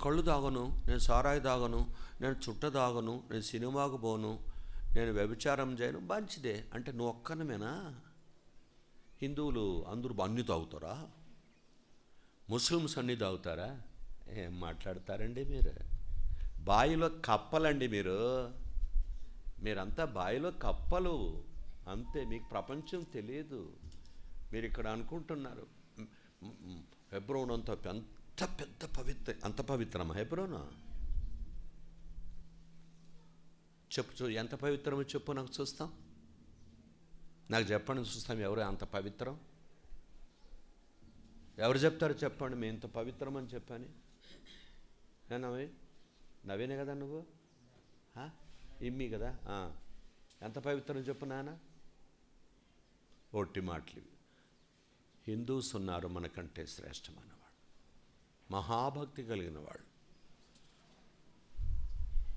కళ్ళు తాగను, నేను సారాయి తాగను, నేను చుట్ట తాగను, నేను సినిమాకు పోను, నేను వ్యభిచారం చేయను, మంచిదే అంటే నువ్వు ఒక్కనమేనా? హిందువులు అందరూ అన్నీ తాగుతారా? ముస్లిమ్స్ అన్నీ తాగుతారా? ఏం మాట్లాడతారండి మీరు? బాయిలో కప్పలండి మీరంతా బాయిలో కప్పలు అంతే. మీకు ప్రపంచం తెలియదు. మీరు ఇక్కడ అనుకుంటున్నారు హెబ్రోన్ అంత పెద్ద అంత పవిత్రమా హెబ్రోనా? చెప్పు, ఎంత పవిత్రమో చెప్పు, నాకు చూస్తాం. నాకు చెప్పండి, చూస్తాం ఎవరు అంత పవిత్రం. ఎవరు చెప్తారు చెప్పండి, మేము ఇంత పవిత్రం అని చెప్పని. నవ్వేనే కదా నువ్వు, ఇమ్మి కదా, ఎంత పవిత్రం చెప్పు నాన్న. ఒట్టి మాటలు. హిందూస్ ఉన్నారు మనకంటే శ్రేష్టమైన వాళ్ళు, మహాభక్తి కలిగిన వాళ్ళు.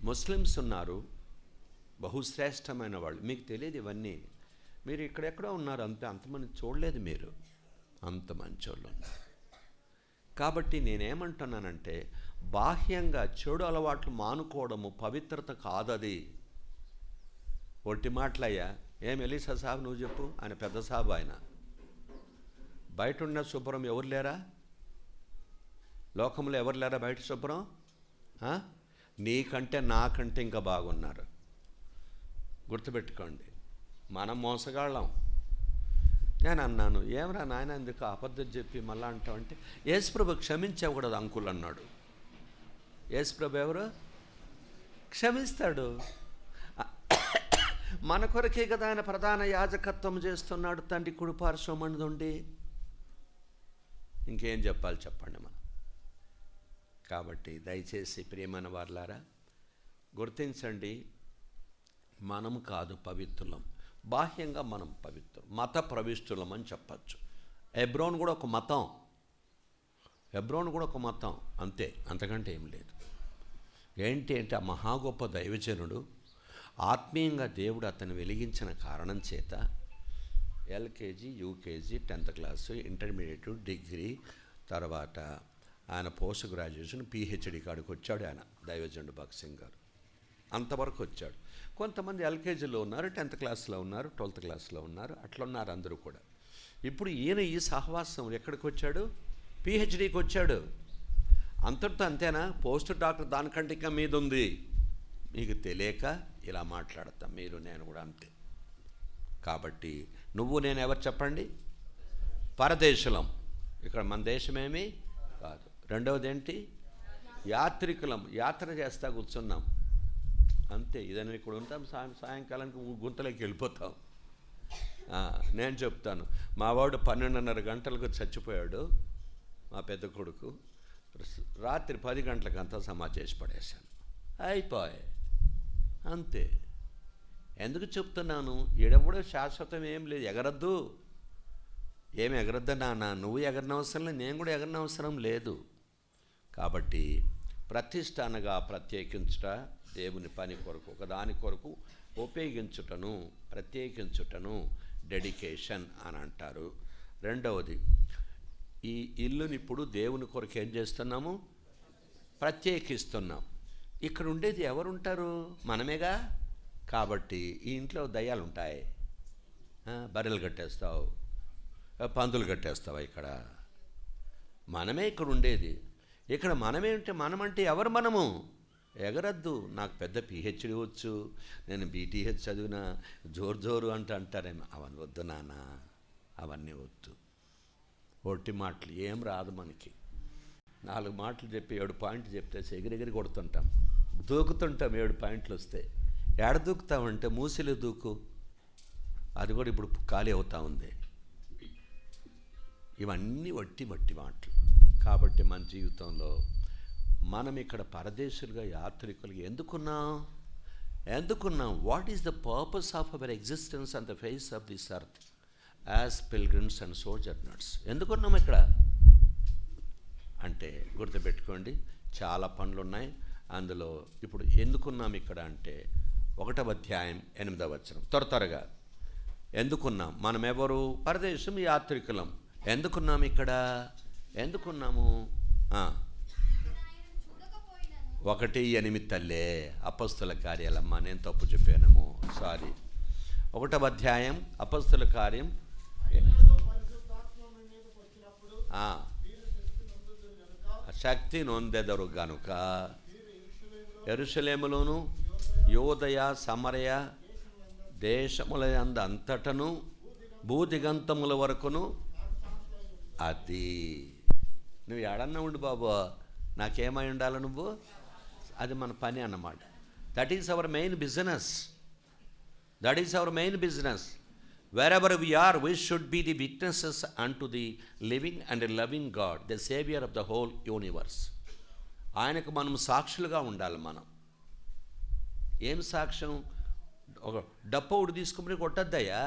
ముస్లిమ్స్ ఉన్నారు బహుశ్రేష్టమైన వాళ్ళు. మీకు తెలియదు ఇవన్నీ. మీరు ఇక్కడెక్కడో ఉన్నారు అంతే, అంతమంది చూడలేదు మీరు. అంత మంచోళ్ళు ఉన్నారు. కాబట్టి నేనేమంటున్నానంటే బాహ్యంగా చెడు అలవాట్లు మానుకోవడము పవిత్రత కాదది. ఒట్టి మాటలయ్యా. ఏం ఎలీసా సాబ్ నువ్వు చెప్పు, ఆయన పెద్ద సాబ్. ఆయన బయట ఉన్న శుభ్రం ఎవరు లేరా? లోకంలో ఎవరు లేరా బయట శుభ్రం? నీకంటే నాకంటే ఇంకా బాగున్నారు. గుర్తుపెట్టుకోండి, మనం మోసగాళ్ళం. నేను అన్నాను, ఏమరా నాయన ఎందుకు అబద్ధం చెప్పి మళ్ళా అంటావు అంటే, యేసుప్రభు క్షమించకూడదు అంకుల్ అన్నాడు. యేసుప్రభు ఎవరు? క్షమిస్తాడు. మన కొరకే కదా ఆయన ప్రధాన యాజకత్వం చేస్తున్నాడు తండ్రి కుడి పార్శ్వమందుండి. ఇంకేం చెప్పాలి చెప్పండి మనం. కాబట్టి దయచేసి ప్రియమైన వారలారా గుర్తించండి, మనం కాదు పవిత్రులం. బాహ్యంగా మనం పవిత్రం, మత ప్రవిష్టులం అని చెప్పచ్చు. హెబ్రోన్ కూడా ఒక మతం, అంతే, అంతకంటే ఏం లేదు. ఏంటి అంటే ఆ మహా గొప్ప దైవజనుడు ఆత్మీయంగా దేవుడు అతను వెలిగించిన కారణం చేత LKG, UKG, 10th class, intermediate, degree, తర్వాత ఆయన పోస్ట్ గ్రాడ్యుయేషన్, పిహెచ్డి కాడికి వచ్చాడు ఆయన దైవజనుడు భగత్ సింగ్ గారు. అంతవరకు వచ్చాడు. కొంతమంది ఎల్కేజీలో ఉన్నారు, 10th క్లాస్లో ఉన్నారు, 12th క్లాస్లో ఉన్నారు, అట్లున్నారు అందరూ కూడా. ఇప్పుడు ఈయన ఈ సహవాసం ఎక్కడికి వచ్చాడు? పిహెచ్డీకి వచ్చాడు. అంతటితో అంతేనా? పోస్ట్ డాక్టర్ దానికంటే ఇంకా మీద ఉంది. మీకు తెలియక ఇలా మాట్లాడతాం. మీరు నేను కూడా అంతే. కాబట్టి నువ్వు నేను ఎవరు చెప్పండి? పరదేశులం. ఇక్కడ మన దేశమేమీ కాదు. రెండవది ఏంటి? యాత్రికులం. యాత్ర చేస్తా కూర్చున్నాం అంతే. ఇదని ఇక్కడ ఉంటాం, సాయంకాలానికి గుంతలోకి వెళ్ళిపోతాం. నేను చెప్తాను, మా వాడు 12:30 గంటలకు చచ్చిపోయాడు, మా పెద్ద కొడుకు. రాత్రి 10 గంటలకు అంతా సమాధి చేసి పడేశాను. అయిపోయాయి అంతే. ఎందుకు చెప్తున్నాను? ఎడెవడో శాశ్వతం ఏం లేదు. ఎగరద్దు, ఏమి ఎగరద్దు నాన్న. నువ్వు ఎగరనవసరం లేదు, నేను కూడా ఎగరనవసరం లేదు. కాబట్టి ప్రతిష్ఠ అనగా ప్రత్యేకించుట, దేవుని పని కొరకు, ఒకదాని కొరకు ప్రత్యేకించుటను డెడికేషన్ అని అంటారు. రెండవది, ఈ ఇల్లుని ఇప్పుడు దేవుని కొరకు ఏం చేస్తున్నాము? ప్రత్యేకిస్తున్నాం. ఇక్కడ ఉండేది ఎవరుంటారు? మనమేగా. కాబట్టి ఈ ఇంట్లో దయ్యాలు ఉంటాయి. బర్రెలు కట్టేస్తావు, పందులు కట్టేస్తావా? ఇక్కడ మనమే ఇక్కడ ఉండేది. ఇక్కడ మనమంటే ఎవరు? మనము ఎగరద్దు. నాకు పెద్ద పిహెచ్డి వచ్చు, నేను బీటీహెచ్ చదివిన, జోరు అంటారేమో. అవన్నీ వద్దు నాన్న, అవన్నీ వద్దు. ఒట్టి మాటలు ఏం రాదు మనకి. 4 మాటలు చెప్పి 7 పాయింట్లు చెప్తే ఎగిరెగిరి కొడుతుంటాం, దూకుతుంటాం. 7 పాయింట్లు వస్తే ఏడ దూకుతామంటే మూసిలో దూకు. అది కూడా ఇప్పుడు ఖాళీ అవుతా ఉంది. ఇవన్నీ వట్టి మాటలు. కాబట్టి మన జీవితంలో మనం ఇక్కడ పరదేశులుగా, యాత్రికులుగా ఎందుకున్నాం? What is the purpose of our existence on the face of this earth as pilgrims and sojourners? ఎందుకున్నాం ఇక్కడ అంటే గుర్తుపెట్టుకోండి, చాలా పనులు ఉన్నాయి అందులో. ఇప్పుడు ఎందుకున్నాం ఇక్కడ అంటే 1వ అధ్యాయం 8వ వచనం. త్వరగా ఎందుకున్నాం? మనం ఎవరు? పరదేశం, యాత్రికులం. ఎందుకున్నాం ఇక్కడ? ఎందుకున్నాము? 1:8 తల్లే. అపొస్తల కార్యాలమ్మ, నేను తప్పు చెప్పానేమో, సారీ. 1వ అధ్యాయం అపొస్తల కార్యం. శక్తి నొందెదరు గనుక యెరూషలేములోను యోదయ సమరయ దేశముల అంతటను భూదిగంతముల వరకును. అది నువ్వు ఎడన్నా ఉండు బాబు, నాకేమై ఉండాలి నువ్వు, అది మన పని అన్నమాట. That is our main business. That is our main business. Wherever we are, we should be the witnesses unto the living and loving God, the Savior of the whole universe. ఆయనకు మనం సాక్షులుగా ఉండాలి. మనం ఏం సాక్ష్యం? ఒక డప్పు ఒకటి తీసుకుని కొట్టద్దయ్యా.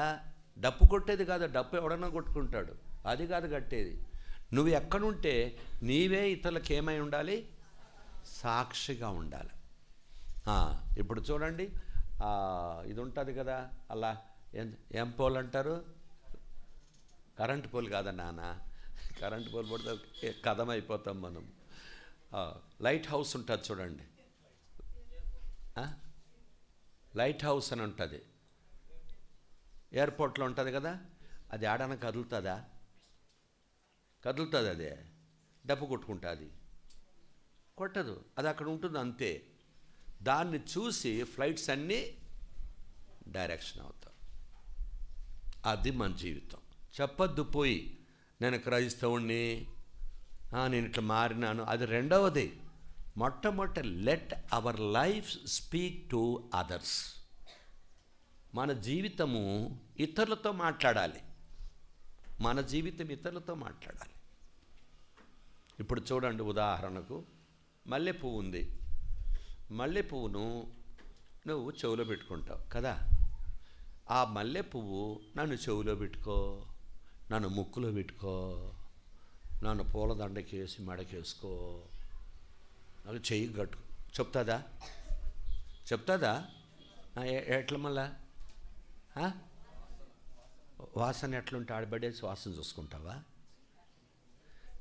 డప్పు కొట్టేది కాదు, డప్పు ఎవడన్నా కొట్టుకుంటాడు, అది కాదు కట్టేది. నువ్వు ఎక్కడుంటే నీవే ఇతరులకు ఏమై ఉండాలి? సాక్షిగా ఉండాలి. ఇప్పుడు చూడండి, ఇది ఉంటుంది కదా, అలా ఏం పోల్ అంటారు? కరెంటు పోల్ కాదా నాన్న, కరెంటు పోల్ పడితే కథం అయిపోతాం మనం. లైట్ హౌస్ ఉంటుంది చూడండి, లైట్ హౌస్ అని ఉంటుంది, ఎయిర్పోర్ట్లో ఉంటుంది కదా. అది ఆడన కదులుతుందా? కదులుతుంది. అదే డబ్బు కొట్టుకుంటుంది, కొట్టదు. అది అక్కడ ఉంటుంది అంతే. దాన్ని చూసి ఫ్లైట్స్ అన్నీ డైరెక్షన్ అవుతాయి. అది మన జీవితం. చెప్పొద్దు పోయి నేను క్రైస్తవుణ్ణి, నేను ఇట్లా మారినాను, అది రెండవది. మొట్టమొదట let our life speak to others. మన జీవితము ఇతరులతో మాట్లాడాలి. మన జీవితం ఇతరులతో మాట్లాడాలి. ఇప్పుడు చూడండి, ఉదాహరణకు మల్లె పువ్వు ఉంది. మల్లె పువ్వును నువ్వు చెవిలో పెట్టుకుంటావు కదా. ఆ మల్లె పువ్వు నన్ను చెవిలో పెట్టుకో, నన్ను ముక్కులో పెట్టుకో, నన్ను పూలదండకేసి మెడకేసుకో, నాకు చెయ్యి కట్టు చెప్తుందా? చెప్తుందా? ఎట్లా మళ్ళా వాసన ఎట్లుంటే ఆడబడేసి వాసన చూసుకుంటావా?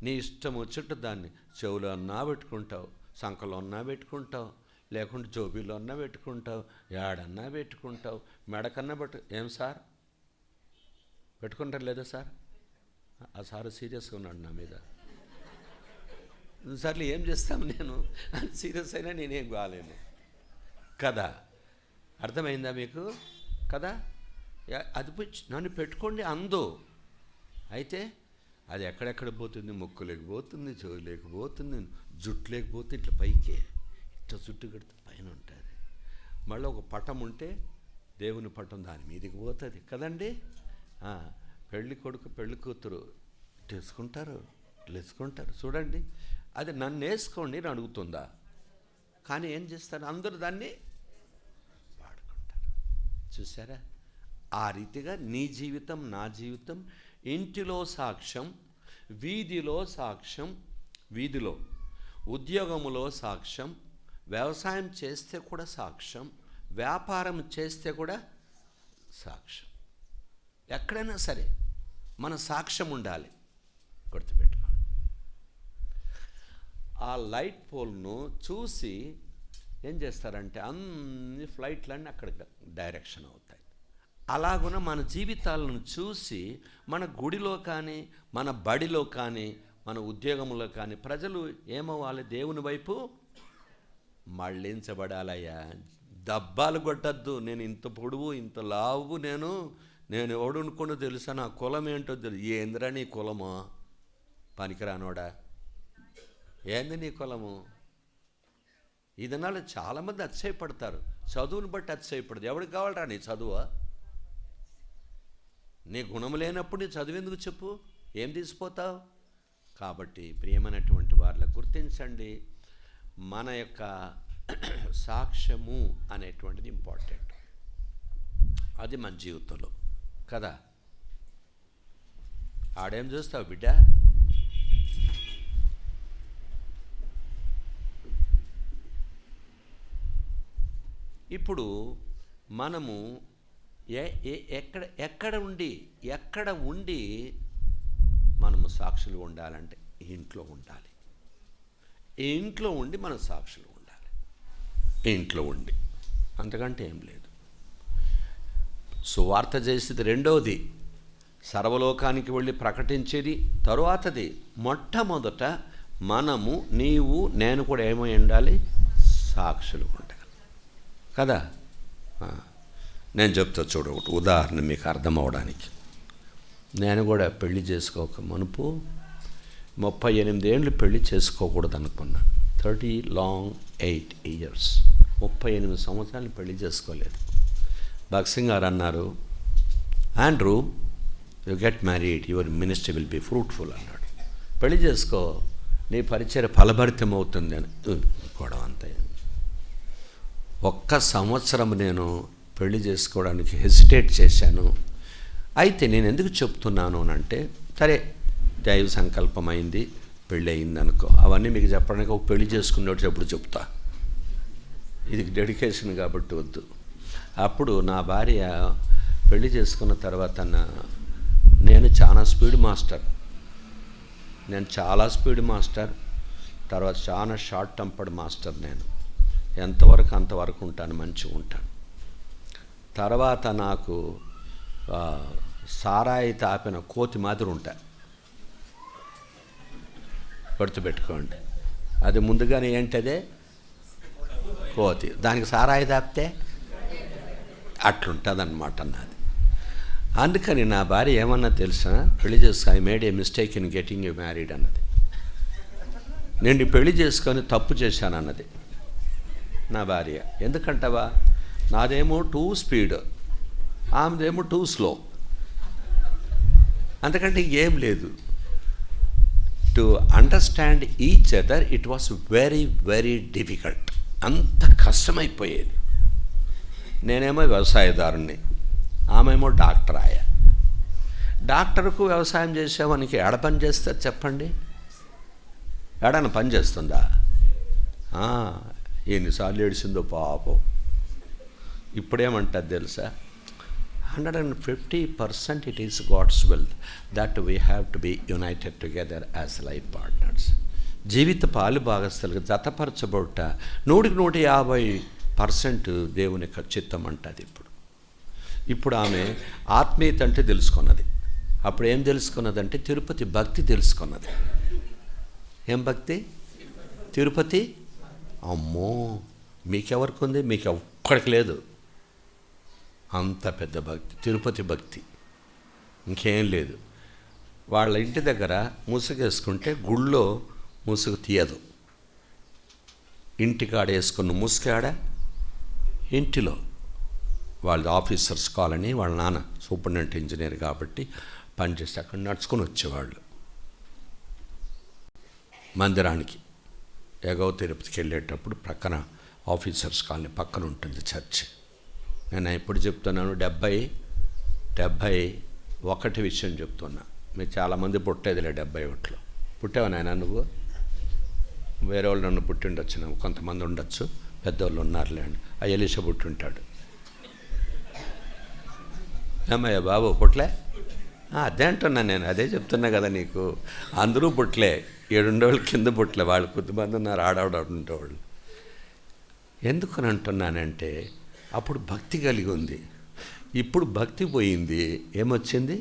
నీ ఇష్టం వచ్చేట్టు దాన్ని చెవులో అన్నా పెట్టుకుంటావు, సంకలో అన్నా పెట్టుకుంటావు, లేకుంటే జోబీలో అన్నా పెట్టుకుంటావు, ఏడన్నా పెట్టుకుంటావు, మెడకన్నా ఏం సార్ పెట్టుకుంటారు లేదా సార్? ఆ సార్ సీరియస్గా ఉన్నాడు నా మీద. సార్లు ఏం చేస్తాం, నేను సీరియస్ అయినా నేనేం కాలేను కదా. అర్థమైందా మీకు కదా? అది నన్ను పెట్టుకోండి అందు. అయితే అది ఎక్కడెక్కడ పోతుంది? ముక్కు లేకపోతుంది, చెవి లేకపోతుంది, జుట్టు లేకపోతే ఇట్లా పైకే ఇట్లా జుట్టు కడితే పైన ఉంటుంది. మళ్ళీ ఒక పటం ఉంటే దేవుని పటం దాని మీదకి పోతుంది కదండి. పెళ్ళి కొడుకు పెళ్ళి కూతురు వేసుకుంటారు, వేసుకుంటారు చూడండి. అది నన్ను వేసుకోండి అని అడుగుతుందా? కానీ ఏం చేస్తారు, అందరూ దాన్ని వాడుకుంటారు. చూసారా? ఆ రీతిగా నీ జీవితం, నా జీవితం, ఇంటిలో సాక్ష్యం, వీధిలో సాక్ష్యం, వీధిలో ఉద్యోగములో సాక్ష్యం, వ్యవసాయం చేస్తే కూడా సాక్ష్యం, వ్యాపారం చేస్తే కూడా సాక్ష్యం. ఎక్కడైనా సరే మన సాక్ష్యం ఉండాలి. గుర్తుపెట్టుకోండి. ఆ లైట్ పోల్ను చూసి ఏం చేస్తారంటే అన్ని ఫ్లైట్లన్నీ అక్కడ డైరెక్షన్ అవుతాయి. అలాగున మన జీవితాలను చూసి మన గుడిలో కానీ, మన బడిలో కానీ, మన ఉద్యోగంలో కానీ ప్రజలు ఏమవ్వాలి? దేవుని వైపు మళ్ళించబడాలయ్యా. దబ్బాలు కొట్టద్దు. నేను ఇంత పొడువు, ఇంత లావు, నేను ఎవడు అనుకున్నా తెలుసా? నా కులం ఏంటో తెలుసు. ఏందిరా నీ కులము? పనికిరానోడా, ఏంది నీ కులము? ఈ దినాలు చాలామంది అతిశయపడతారు. చదువుని బట్టి అతిశయపడదు. ఎవరికి కావాలరా నీ చదువు? నీ గుణం లేనప్పుడు నీ చదువు ఎందుకు చెప్పు? ఏం తీసిపోతావు? కాబట్టి ప్రియమైనటువంటి వారిని గుర్తించండి, మన యొక్క సాక్ష్యము అనేటువంటిది ఇంపార్టెంట్. అది మన జీవితంలో కదా. ఆడేం చూస్తావు బిడ్డ? ఇప్పుడు మనము ఎక్కడ ఉండి మనము సాక్షులు ఉండాలంటే ఇంట్లో ఉండాలి. ఇంట్లో ఉండి మనం సాక్షులు ఉండాలి. ఇంట్లో ఉండి, అంతకంటే ఏం లేదు. సువార్త చేసేది రెండవది, సర్వలోకానికి వెళ్ళి ప్రకటించేది తరువాతది. మొట్టమొదట మనము, నీవు, నేను కూడా ఏమై ఉండాలి? సాక్షులు ఉండాలి కదా. నేను చెప్తా చూడు, ఒకటి ఉదాహరణ మీకు అర్థం అవడానికి. నేను కూడా పెళ్లి చేసుకోక మునుపు 38 ఏళ్ళు పెళ్లి చేసుకోకూడదు అనుకున్నా. 38 years, 38 సంవత్సరాలు పెళ్లి చేసుకోలేదు. భక్సింగ్ గారు అన్నారు, Andrew, you get married, your ministry will be fruitful అన్నాడు. పెళ్లి చేసుకో, నీ పరిచర్య ఫలభరితం అవుతుంది అని కూడా. అంతే. 1 సంవత్సరం నేను పెళ్లి చేసుకోవడానికి హెసిటేట్ చేశాను. అయితే నేను ఎందుకు చెప్తున్నాను అంటే, సరే దైవ సంకల్పమైంది, పెళ్ళి అయింది అనుకో, అవన్నీ మీకు చెప్పడానికి ఒక పెళ్లి చేసుకునేవాడు ఎప్పుడు చెప్తా. ఇది డెడికేషన్ కాబట్టి వద్దు. అప్పుడు నా భార్య పెళ్లి చేసుకున్న తర్వాత నేను చాలా స్పీడ్ మాస్టర్, తర్వాత చాలా షార్ట్ టెంపర్డ్ మాస్టర్. నేను ఎంతవరకు అంతవరకు ఉంటాను, మంచిగా ఉంటాను. తర్వాత నాకు సారాయి తాపిన కోతి మాదిరి ఉంటా, గుర్తుపెట్టుకోండి. అది ముందుగానే ఏంటదే కోతి, దానికి సారాయి తాపితే అట్లుంటుంది అన్నమాట నాది. అందుకని నా భార్య ఏమన్నా తెలుసా, పెళ్లి చేసుకో, I made A mistake in getting you married అన్నది. నేను పెళ్లి చేసుకొని తప్పు చేశాను అన్నది నా భార్య. ఎందుకంటావా, నాదేమో 2 స్పీడ్, ఆమెదేమో 2 స్లో, అంతకంటే ఏం లేదు. To understand each other it was very very difficult. అంత కష్టమైపోయేది. నేనేమో వ్యవసాయదారుణ్ణి, ఆమెమో డాక్టర్. డాక్టర్కు వ్యవసాయం చేసేవానికి ఏడ పని చేస్తారు చెప్పండి? ఏడన్నా పని చేస్తుందా? ఎన్నిసార్లు ఏడిసిందో పాపం. ఇప్పుడేమంటుంది తెలుసా, 150% it is God's will that we have to be united together as life partners. జీవిత పాలు భాగస్థులుగా జతపరచబడుట 150% దేవుని చిత్తం అంటుంది. ఇప్పుడు ఆమె ఆత్మీయత అంటే తెలుసుకున్నది. అప్పుడు ఏం తెలుసుకున్నదంటే తిరుపతి భక్తి తెలుసుకున్నది. ఏం భక్తి? తిరుపతి. అమ్మో, మీకెవరికి ఉంది? మీకు ఒక్కడికి లేదు. అంత పెద్ద భక్తి, తిరుపతి భక్తి, ఇంకేం లేదు. వాళ్ళ ఇంటి దగ్గర ముసుగేసుకుంటే గుళ్ళో ముసుగు తీయదు. ఇంటికాడ వేసుకున్న ముసుగాడ ఇంటిలో. వాళ్ళది ఆఫీసర్స్ కాలనీ, వాళ్ళ నాన్న సూపరింటెండెంట్ ఇంజనీర్ కాబట్టి పనిచేసి అక్కడ నడుచుకొని వచ్చేవాళ్ళు మందిరానికి. ఎగవ తిరుపతికి వెళ్ళేటప్పుడు ప్రక్కన ఆఫీసర్స్ కాలనీ పక్కన ఉంటుంది చర్చ్. నేను ఎప్పుడు చెప్తున్నాను, 71 విషయం చెప్తున్నా. మీరు చాలామంది పుట్టేదిలే 71లో. పుట్టావా నాయన నువ్వు? వేరే వాళ్ళు నన్ను పుట్టిండొచ్చు, కొంతమంది ఉండొచ్చు, పెద్దవాళ్ళు ఉన్నారులే అండి. ఆ ఎలీషా పుట్టింటాడు. ఏమయ్యా బాబు పుట్లే? అదే అంటున్నా నేను, అదే చెప్తున్నా కదా నీకు. అందరూ పుట్లే, 7 ఉండేవాళ్ళు కింద పుట్లే, వాళ్ళు కొద్దిమంది ఉన్నారు ఆడవాడు ఉండేవాళ్ళు. ఎందుకని అంటున్నానంటే అప్పుడు భక్తి కలిగి ఉంది. ఇప్పుడు భక్తి పోయింది, ఏమొచ్చింది?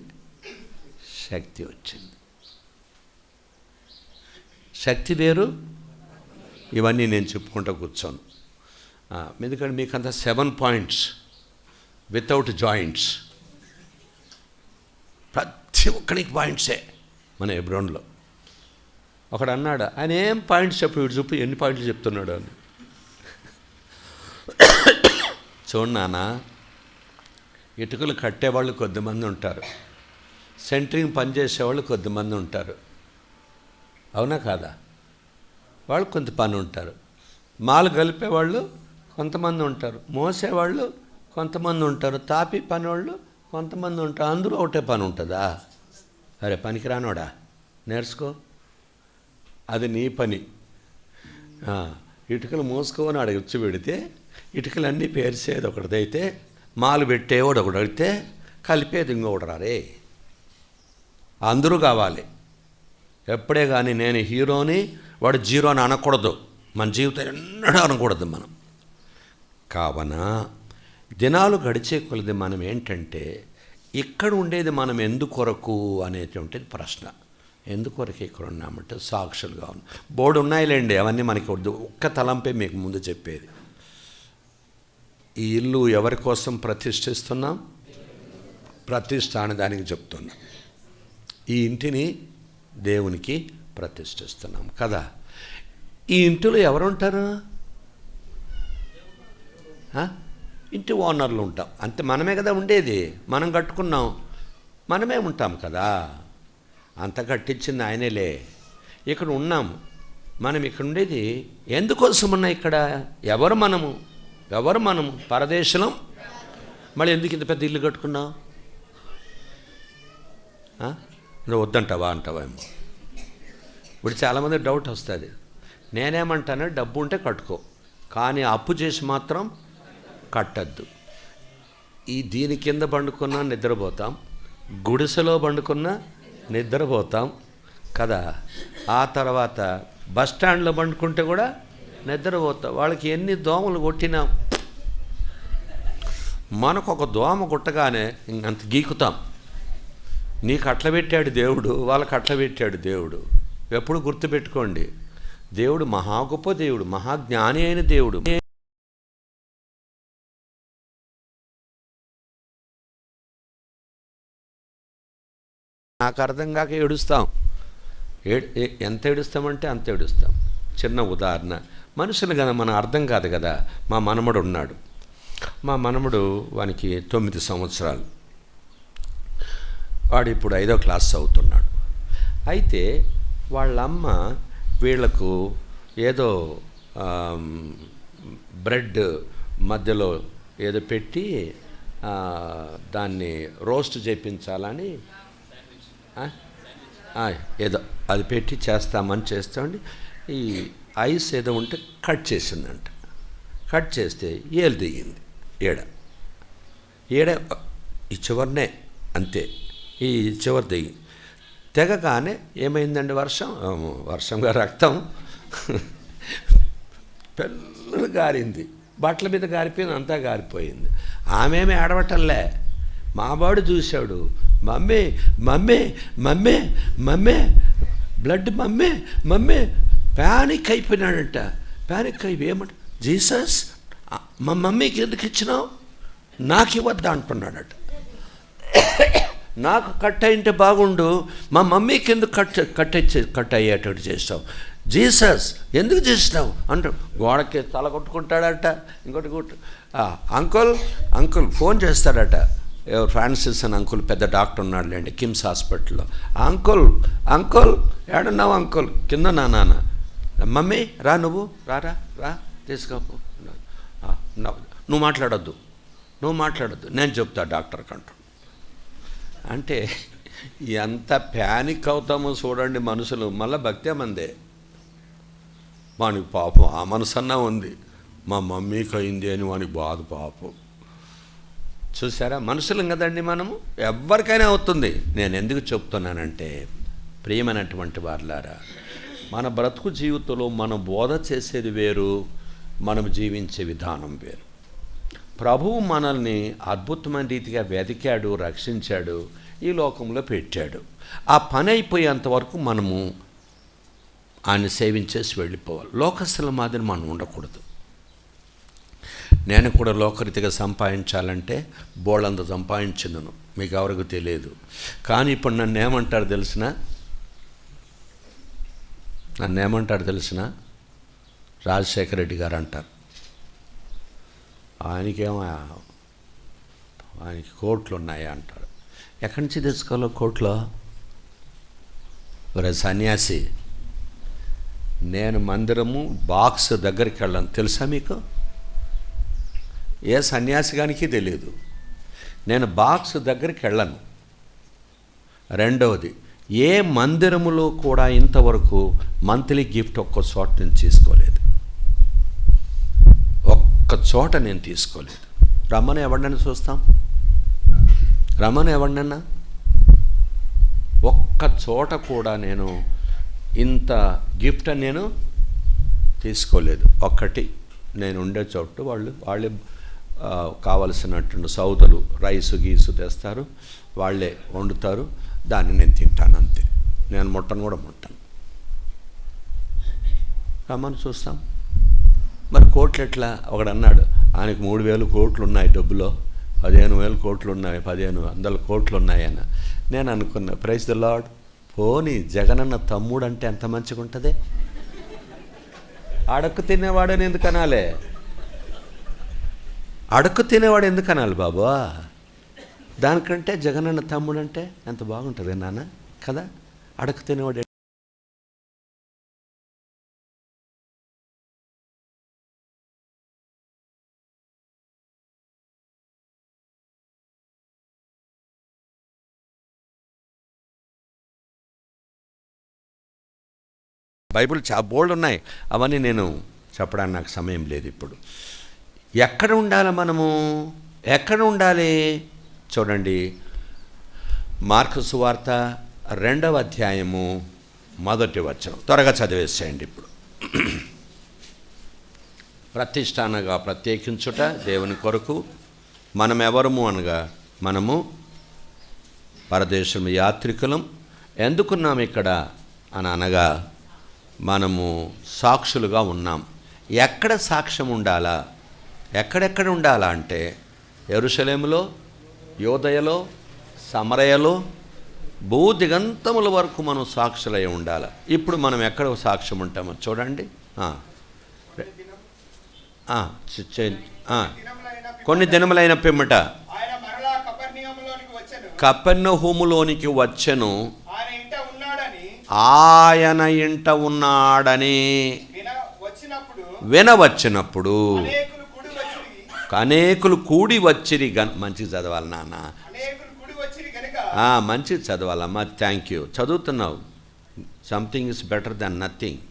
శక్తి వచ్చింది. శక్తి వేరు. ఇవన్నీ నేను చెప్పుకుంటూ కూర్చోను. ఎందుకంటే మీకు అంత 7 points వితౌట్ జాయింట్స్. ప్రతి ఒక్కరికి పాయింట్సే. మన ఎబ్రోన్లో ఒకడు అన్నాడు, ఆయన ఏం పాయింట్స్ చెప్పు, వీడు చెప్పు ఎన్ని పాయింట్లు చెప్తున్నాడు అని. చూడు నాన్న, ఇటుకలు కట్టేవాళ్ళు కొద్దిమంది ఉంటారు, సెంటరింగ్ పనిచేసేవాళ్ళు కొద్దిమంది ఉంటారు, అవునా కాదా? వాళ్ళు కొంత పని ఉంటారు. మాలు కలిపేవాళ్ళు కొంతమంది ఉంటారు, మోసేవాళ్ళు కొంతమంది ఉంటారు, తాపి పని వాళ్ళు కొంతమంది ఉంటారు. అందరూ ఒకటే పని ఉంటుందా? అరే పనికిరానోడా, నేర్చుకో, అది నీ పని. ఇటుకలు మోసుకోని ఆడ వచ్చి పెడితే ఇటుకలన్నీ పేర్చేది ఒకటిదైతే, మాలు పెట్టేవాడు ఒకటి అడిగితే కలిపేది ఇంకొకటి రారే. అందరూ కావాలి. ఎప్పుడే కానీ నేను హీరోని వాడు జీరో అని అనకూడదు. మన జీవితం ఎన్నడూ అనకూడదు. మనం కావున దినాలు గడిచే కొలది మనం ఏంటంటే ఇక్కడ ఉండేది మనం ఎందుకొరకు అనేటువంటిది ప్రశ్న. ఎందుకొరకు ఇక్కడ ఉన్నామంటే సాక్షులుగా ఉన్నాం. బోర్డు ఉన్నాయిలేండి, అవన్నీ మనకి వద్దు. ఒక్క తలంపే మీకు ముందు చెప్పేది. ఈ ఇల్లు ఎవరి కోసం ప్రతిష్ఠిస్తున్నాం? ప్రతిష్ఠ అని దానికి చెప్తున్నాం. ఈ ఇంటిని దేవునికి ప్రతిష్ఠిస్తున్నాం కదా. ఈ ఇంటిలో ఎవరుంటారు? ఇంటి ఓనర్లు ఉంటాం అంతే. మనమే కదా ఉండేది, మనం కట్టుకున్నాం, మనమే ఉంటాం కదా. అంత కట్టించింది ఆయనేలే. ఇక్కడ ఉన్నాం మనం. ఇక్కడ ఉండేది ఎందుకోసం ఉన్నా? ఇక్కడ ఎవరు మనము పరదేశం. మళ్ళీ ఎందుకు ఇంత పెద్ద ఇల్లు కట్టుకున్నావు? నువ్వు వద్దంటావా అంటావేమో. ఇప్పుడు చాలామంది డౌట్ వస్తుంది. నేనేమంటాను, డబ్బు ఉంటే కట్టుకో, కానీ అప్పు చేసి మాత్రం కట్టద్దు. దీని కింద పండుకున్నా నిద్రపోతాం, గుడిసెలో పండుకున్నా నిద్రపోతాం కదా. ఆ తర్వాత బస్ స్టాండ్లో పండుకుంటే కూడా నిద్రపోతాం. వాళ్ళకి ఎన్ని దోమలు కొట్టినా మనకు ఒక దోమ కొట్టగానే ఇంకంత గీకుతాం. నీకు అట్ల పెట్టాడు దేవుడు, వాళ్ళకి అట్ల పెట్టాడు దేవుడు. ఎప్పుడు గుర్తుపెట్టుకోండి, దేవుడు మహా గొప్ప దేవుడు, మహాజ్ఞాని అయిన దేవుడు. నాకు అర్థం కాక ఏడుస్తాం. ఎంత ఏడుస్తామంటే అంత ఏడుస్తాం. చిన్న ఉదాహరణ, మనుషులు కదా, మన అర్థం కాదు కదా. మా మనమడు ఉన్నాడు. మా మనమడు వానికి 9 సంవత్సరాలు. వాడు ఇప్పుడు 5వ క్లాస్ చదువుతున్నాడు. అయితే వాళ్ళమ్మ వీళ్లకు ఏదో బ్రెడ్ మధ్యలో ఏదో పెట్టి దాన్ని రోస్ట్ చేయించాలని ఏదో అది పెట్టి చేస్తామని చేస్తామండి. ఈ ఐస్ ఏదో ఉంటే కట్ చేసిందంట. కట్ చేస్తే ఏలు దిగింది. ఏడ ఈ చివరినే అంతే. ఈ చివరి దిగి తెగగానే ఏమైందండి? వర్షంగా రక్తం పెళ్ళలు గారింది. బట్టల మీద గారిపోయింది, అంతా గారిపోయింది. ఆమెమీ ఆడబట్టలే. మావాడు చూశాడు, mummy mummy mummy mummy blood, mummy mummy. Panic అయిపోయినాడంట. ప్యానిక్ అయిపోయి ఏమంట, జీసస్ మా మమ్మీకి ఎందుకు ఇచ్చినావు, నాకు ఇవ్వద్దా అంటున్నాడట. నాకు కట్ అయింటే బాగుండు, మా మమ్మీకి ఎందుకు కట్ అయ్యేటట్టు చేస్తావు, జీసస్ ఎందుకు చేసినావు అంటూ గోడకి తల కొట్టుకుంటాడట. ఇంకోటి అంకుల్ ఫోన్ చేస్తాడట. ఫ్రాన్సిస్ అని అంకుల్, పెద్ద డాక్టర్ ఉన్నాడులేండి కిమ్స్ హాస్పిటల్లో. అంకుల్ ఏడున్నావు అంకుల్? కింద నాన్న. మమ్మీ రా, నువ్వు రా తీసుకోపో. నువ్వు మాట్లాడొద్దు, నేను చెప్తా డాక్టర్ కంటూ. అంటే ఎంత ప్యానిక్ అవుతామో చూడండి మనుషులు. మళ్ళీ భక్తే మందే. వానికి పాపం ఆ మనసన్నా ఉంది, మా మమ్మీకి అయింది అని వానికి బాధ పాపం. చూసారా, మనుషులం కదండి మనము, ఎవరికైనా అవుతుంది. నేను ఎందుకు చెప్తున్నానంటే, ప్రియమైనటువంటి వారులారా, మన బ్రతుకు జీవితంలో మనం బోధ చేసేది వేరు, మనం జీవించే విధానం వేరు. ప్రభువు మనల్ని అద్భుతమైన రీతిగా వెతికాడు, రక్షించాడు, ఈ లోకంలో పెట్టాడు. ఆ పని అయిపోయేంతవరకు మనము ఆయన సేవించేసి వెళ్ళిపోవాలి. లోకస్తుల మాదిరి మనం ఉండకూడదు. నేను కూడా లోకరీతిగా సంపాదించాలంటే బోళ్ళంత సంపాదించిందను, మీకు ఎవరికి తెలియదు. కానీ ఇప్పుడు నన్ను ఏమంటారు తెలిసిన రాజశేఖర రెడ్డి గారు అంటారు. ఆయనకి కోట్లు ఉన్నాయా అంటారు. ఎక్కడి నుంచి తెచ్చుకోవాలో కోట్లో? ఒరే సన్యాసి, నేను మందిరము బాక్స్ దగ్గరికి వెళ్ళను, తెలుసా మీకు? ఏ సన్యాసిగానికి తెలియదు. నేను బాక్స్ దగ్గరికి వెళ్ళను. రెండవది, ఏ మందిరములో కూడా ఇంతవరకు మంత్లీ గిఫ్ట్ ఒక్క చోట నేను తీసుకోలేదు. ఒక్క చోట నేను తీసుకోలేదు. రమ్మని ఎవరినైనా చూస్తాం, ఎవరినన్నా ఒక్క చోట కూడా నేను ఇంత గిఫ్ట్ నేను తీసుకోలేదు. ఒక్కటి నేను ఉండే చోటు వాళ్ళే కావలసినటువంటి సౌదలు రైసు గీసు తెస్తారు, వాళ్ళే వండుతారు, దాన్ని నేను తింటాను అంతే. నేను ముట్టను కూడా ముట్టను. రమ్మని చూస్తాం. మరి కోట్లు ఎట్లా? ఒకడన్నాడు ఆయనకు 3,000 కోట్లు ఉన్నాయి, డబ్బులో 15,000 కోట్లు ఉన్నాయి, 1,500 కోట్లు ఉన్నాయన్న. నేను అనుకున్నా, ప్రైజ్ ద లార్డ్, పోనీ జగనన్న తమ్ముడు అంటే ఎంత మంచిగా ఉంటుంది. అడక్కు తినేవాడని ఎందుకు అనాలి? అడక్కు తినేవాడు ఎందుకు అనాలి బాబు? దానికంటే జగనన్న తమ్ముడు అంటే ఎంత బాగుంటుంది నాన్న కదా. అడక్కు తినేవాడు బైబిల్ బోల్డ్ ఉన్నాయి. అవన్నీ నేను చెప్పడానికి నాకు సమయం లేదు ఇప్పుడు. ఎక్కడ ఉండాలి మనము? ఎక్కడ ఉండాలి? చూడండి, మార్కు సువార్త 2వ అధ్యాయము 1వ వచనం. త్వరగా చదివేసేయండి. ఇప్పుడు ప్రతిష్ఠానగా ప్రత్యేకించుట దేవుని కొరకు మనమెవరము అనగా, మనము పరదేశం యాత్రికులం. ఎందుకున్నాం ఇక్కడ అని అనగా, మనము సాక్షులుగా ఉన్నాం. ఎక్కడ సాక్ష్యం ఉండాలా? ఎక్కడెక్కడ ఉండాలా అంటే యెరూషలేములో, యోదయలో, సమరయలో, భూదిగంతముల వరకు మనం సాక్షులై ఉండాలి. ఇప్పుడు మనం ఎక్కడ సాక్ష్యం ఉంటామో చూడండి. కొన్ని దినములైన పిమ్మట కపెర్నహూములోనికి వచ్చెను. ఆయన ఇంట ఉన్నాడని వినవచ్చినప్పుడు అనేకులు కూడి వచ్చిరి. మంచిగా చదవాలి నాన్న, మంచిగా చదవాలమ్మా. Thank you. చదువుతున్నావు. Something is better than nothing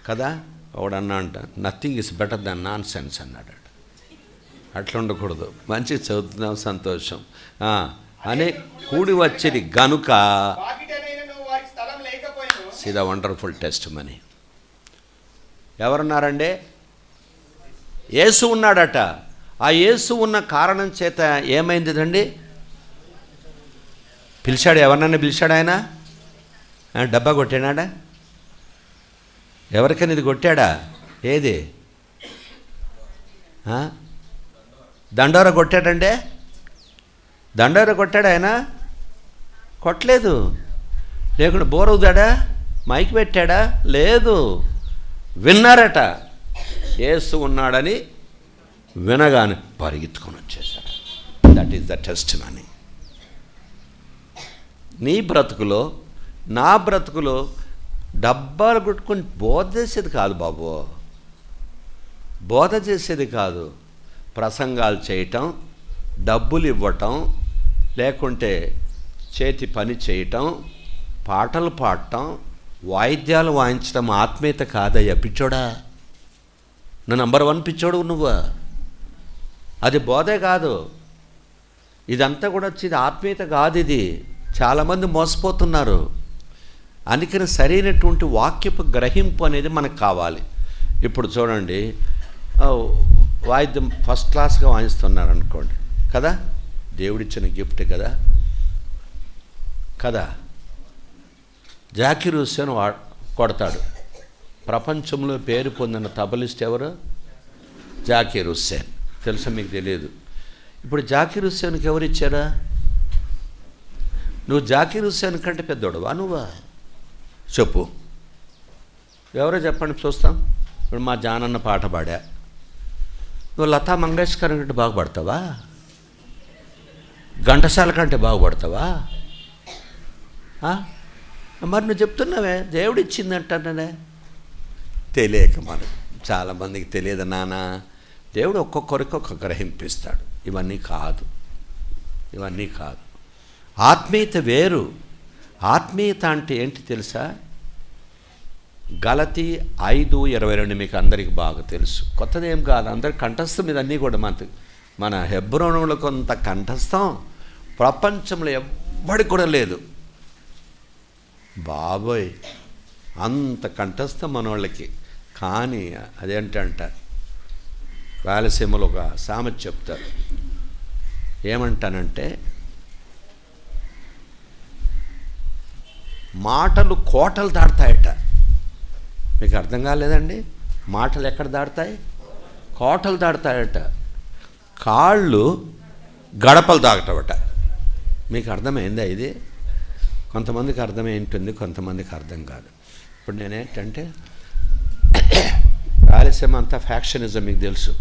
కదా. ఒకడన్నా అంట, nothing is better than nonsense అన్నాడు. అట్లా ఉండకూడదు. మంచిగా చదువుతున్నావు, సంతోషం. అనే కూడి వచ్చిరి గనుక సీదా వండర్ఫుల్ టెస్ట్ మనీ. ఎవరున్నారండి? యేసు ఉన్నాడట. ఆ యేసు ఉన్న కారణం చేత ఏమైందండి? పిలిచాడు. ఎవరినన్నా పిలిచాడు ఆయన? డబ్బా కొట్టాడా? ఎవరికైనా ఇది కొట్టాడా? ఏది? దండోర కొట్టాడంటే? దండోర కొట్టాడు ఆయన? కొట్టలేదు. లేకుండా బోరవుతాడా? మైక్ పెట్టాడా? లేదు. విన్నారట. యేసు ఉన్నాడని వినగానే పరిగెత్తుకొని వచ్చేసాడు. That is the test money. నీ బ్రతుకులో, నా బ్రతుకులో డబ్బాలు కొట్టుకొని బోధ చేసేది కాదు బాబు. బోధ చేసేది కాదు. ప్రసంగాలు చేయటం, డబ్బులు ఇవ్వటం, లేకుంటే చేతి పని చేయటం, పాటలు పాడటం, వాయిద్యాలు వాయించడం ఆత్మీయత కాదయ్యా పిచ్చోడా. నువ్వు నంబర్ 1 పిచ్చోడు నువ్వు. అది బోధే కాదు. ఇదంతా కూడా వచ్చేది ఆత్మీయత కాదు. ఇది చాలామంది మోసపోతున్నారు. అందుకని సరైనటువంటి వాక్యపు గ్రహింపు అనేది మనకు కావాలి. ఇప్పుడు చూడండి, వాయిద్యం ఫస్ట్ క్లాస్గా వాయిస్తున్నారు అనుకోండి కదా, దేవుడిచ్చిన గిఫ్ట్ కదా కదా. జాకీర్ హుస్సేన్ కొడతాడు. ప్రపంచంలో పేరు పొందిన తబలిస్ట్ ఎవరు? జాకీర్ హుస్సేన్. తెలుసా మీకు? తెలియదు. ఇప్పుడు జాకీర్ హుస్సేన్కి ఎవరు ఇచ్చారా? నువ్వు జాకీర్ హుస్సేన్ కంటే పెద్దోడువా నువ్వా? చెప్పు. ఎవరో చెప్పండి చూస్తాం. ఇప్పుడు మా జానన్న పాట పాడా. నువ్వు లతా మంగేష్కర్ కంటే బాగుపడతావా? ఘంటసాల కంటే బాగుపడతావా? మరి నువ్వు చెప్తున్నావే దేవుడు ఇచ్చిందంటానే. తెలియక మనం చాలామందికి తెలియదు నాన్న. దేవుడు ఒక్కొక్కరికి ఒక్కొక్క గ్రహింపిస్తాడు. ఇవన్నీ కాదు, ఇవన్నీ కాదు. ఆత్మీయత వేరు. ఆత్మీయత అంటే ఏంటి తెలుసా? గలతీ 5:22 మీకు అందరికీ బాగా తెలుసు. కొత్తదేం కాదు. అందరి కంఠస్థం ఇదన్నీ కూడా మన హెబ్రోనులో కొంత కంఠస్థం ప్రపంచంలో ఎవ్వడికి కూడా లేదు బాబోయ్. అంత కంఠస్థం మన వాళ్ళకి. కానీ అదేంటంట, రాయలసీమలో ఒక సామెత చెప్తారు. ఏమంటానంటే, మాటలు కోటలు దాటుతాయట. మీకు అర్థం కాలేదండి? మాటలు ఎక్కడ దాటుతాయి? కోటలు దాటుతాయట. కాళ్ళు గడపలు దాటవట. మీకు అర్థమైందా ఇది? కొంతమందికి అర్థమైంటుంది, కొంతమందికి అర్థం కాదు. ఇప్పుడు నేనేంటంటే, రాయలసీమ అంతా ఫ్యాక్షనిజం మీకు తెలుసు.